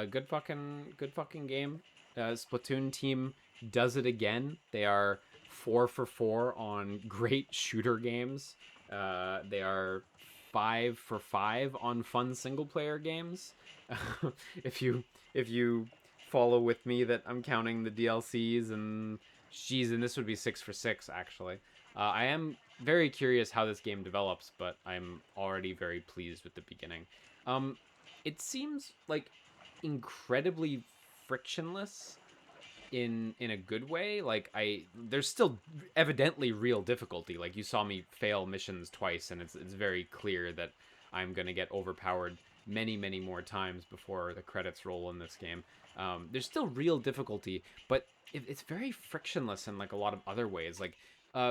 Speaker 1: good fucking game. Splatoon team does it again. They are 4 for 4 on great shooter games. They are 5 for 5 on fun single player games. If you follow with me that I'm counting the DLCs and this would be 6 for 6 actually. I am very curious how this game develops, but I'm already very pleased with the beginning. It seems like incredibly frictionless in a good way. Like there's still evidently real difficulty. Like you saw me fail missions twice, and it's very clear that I'm gonna get overpowered many more times before the credits roll in this game. There's still real difficulty, but it's very frictionless in like a lot of other ways. Like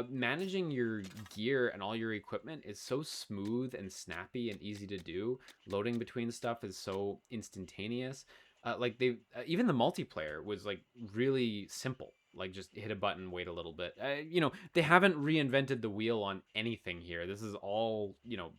Speaker 1: managing your gear and all your equipment is so smooth and snappy and easy to do. Loading between stuff is so instantaneous. Like even the multiplayer was like really simple. Like just hit a button, wait a little bit. You know, they haven't reinvented the wheel on anything here. This is all, you know,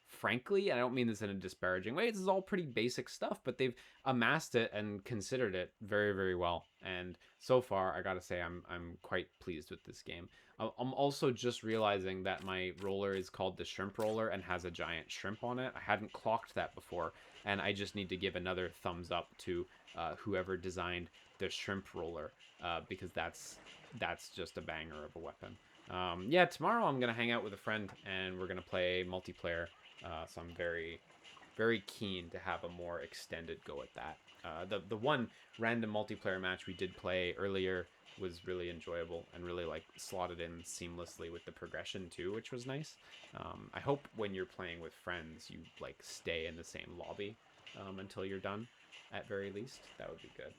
Speaker 1: frankly, I don't mean this in a disparaging way. This is all pretty basic stuff, but they've amassed it and considered it very well. And so far, I gotta say, I'm quite pleased with this game. I'm also just realizing that my roller is called the Shrimp Roller and has a giant shrimp on it. I hadn't clocked that before, and I just need to give another thumbs up to whoever designed the Shrimp Roller, because that's just a banger of a weapon. Yeah, tomorrow I'm gonna hang out with a friend and we're gonna play multiplayer. So I'm very keen to have a more extended go at that. The one random multiplayer match we did play earlier was really enjoyable and really like slotted in seamlessly with the progression too, which was nice. I hope when you're playing with friends you like stay in the same lobby until you're done, at very least. That would be good.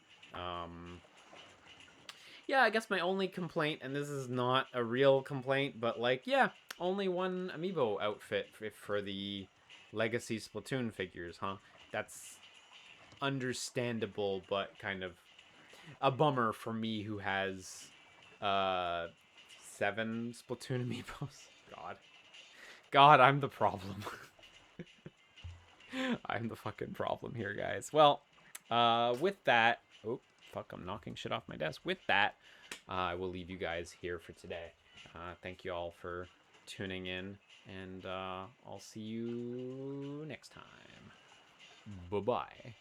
Speaker 1: Yeah, I guess my only complaint, and this is not a real complaint, but like, yeah, only one amiibo outfit for the Legacy Splatoon figures, huh? That's understandable, but kind of a bummer for me who has uh 7 Splatoon amiibos. God, I'm the problem. I'm the fucking problem here, guys. Well, with that, oh fuck, I'm knocking shit off my desk. With that, I will leave you guys here for today. Thank you all for tuning in, and I'll see you next time. Bye bye.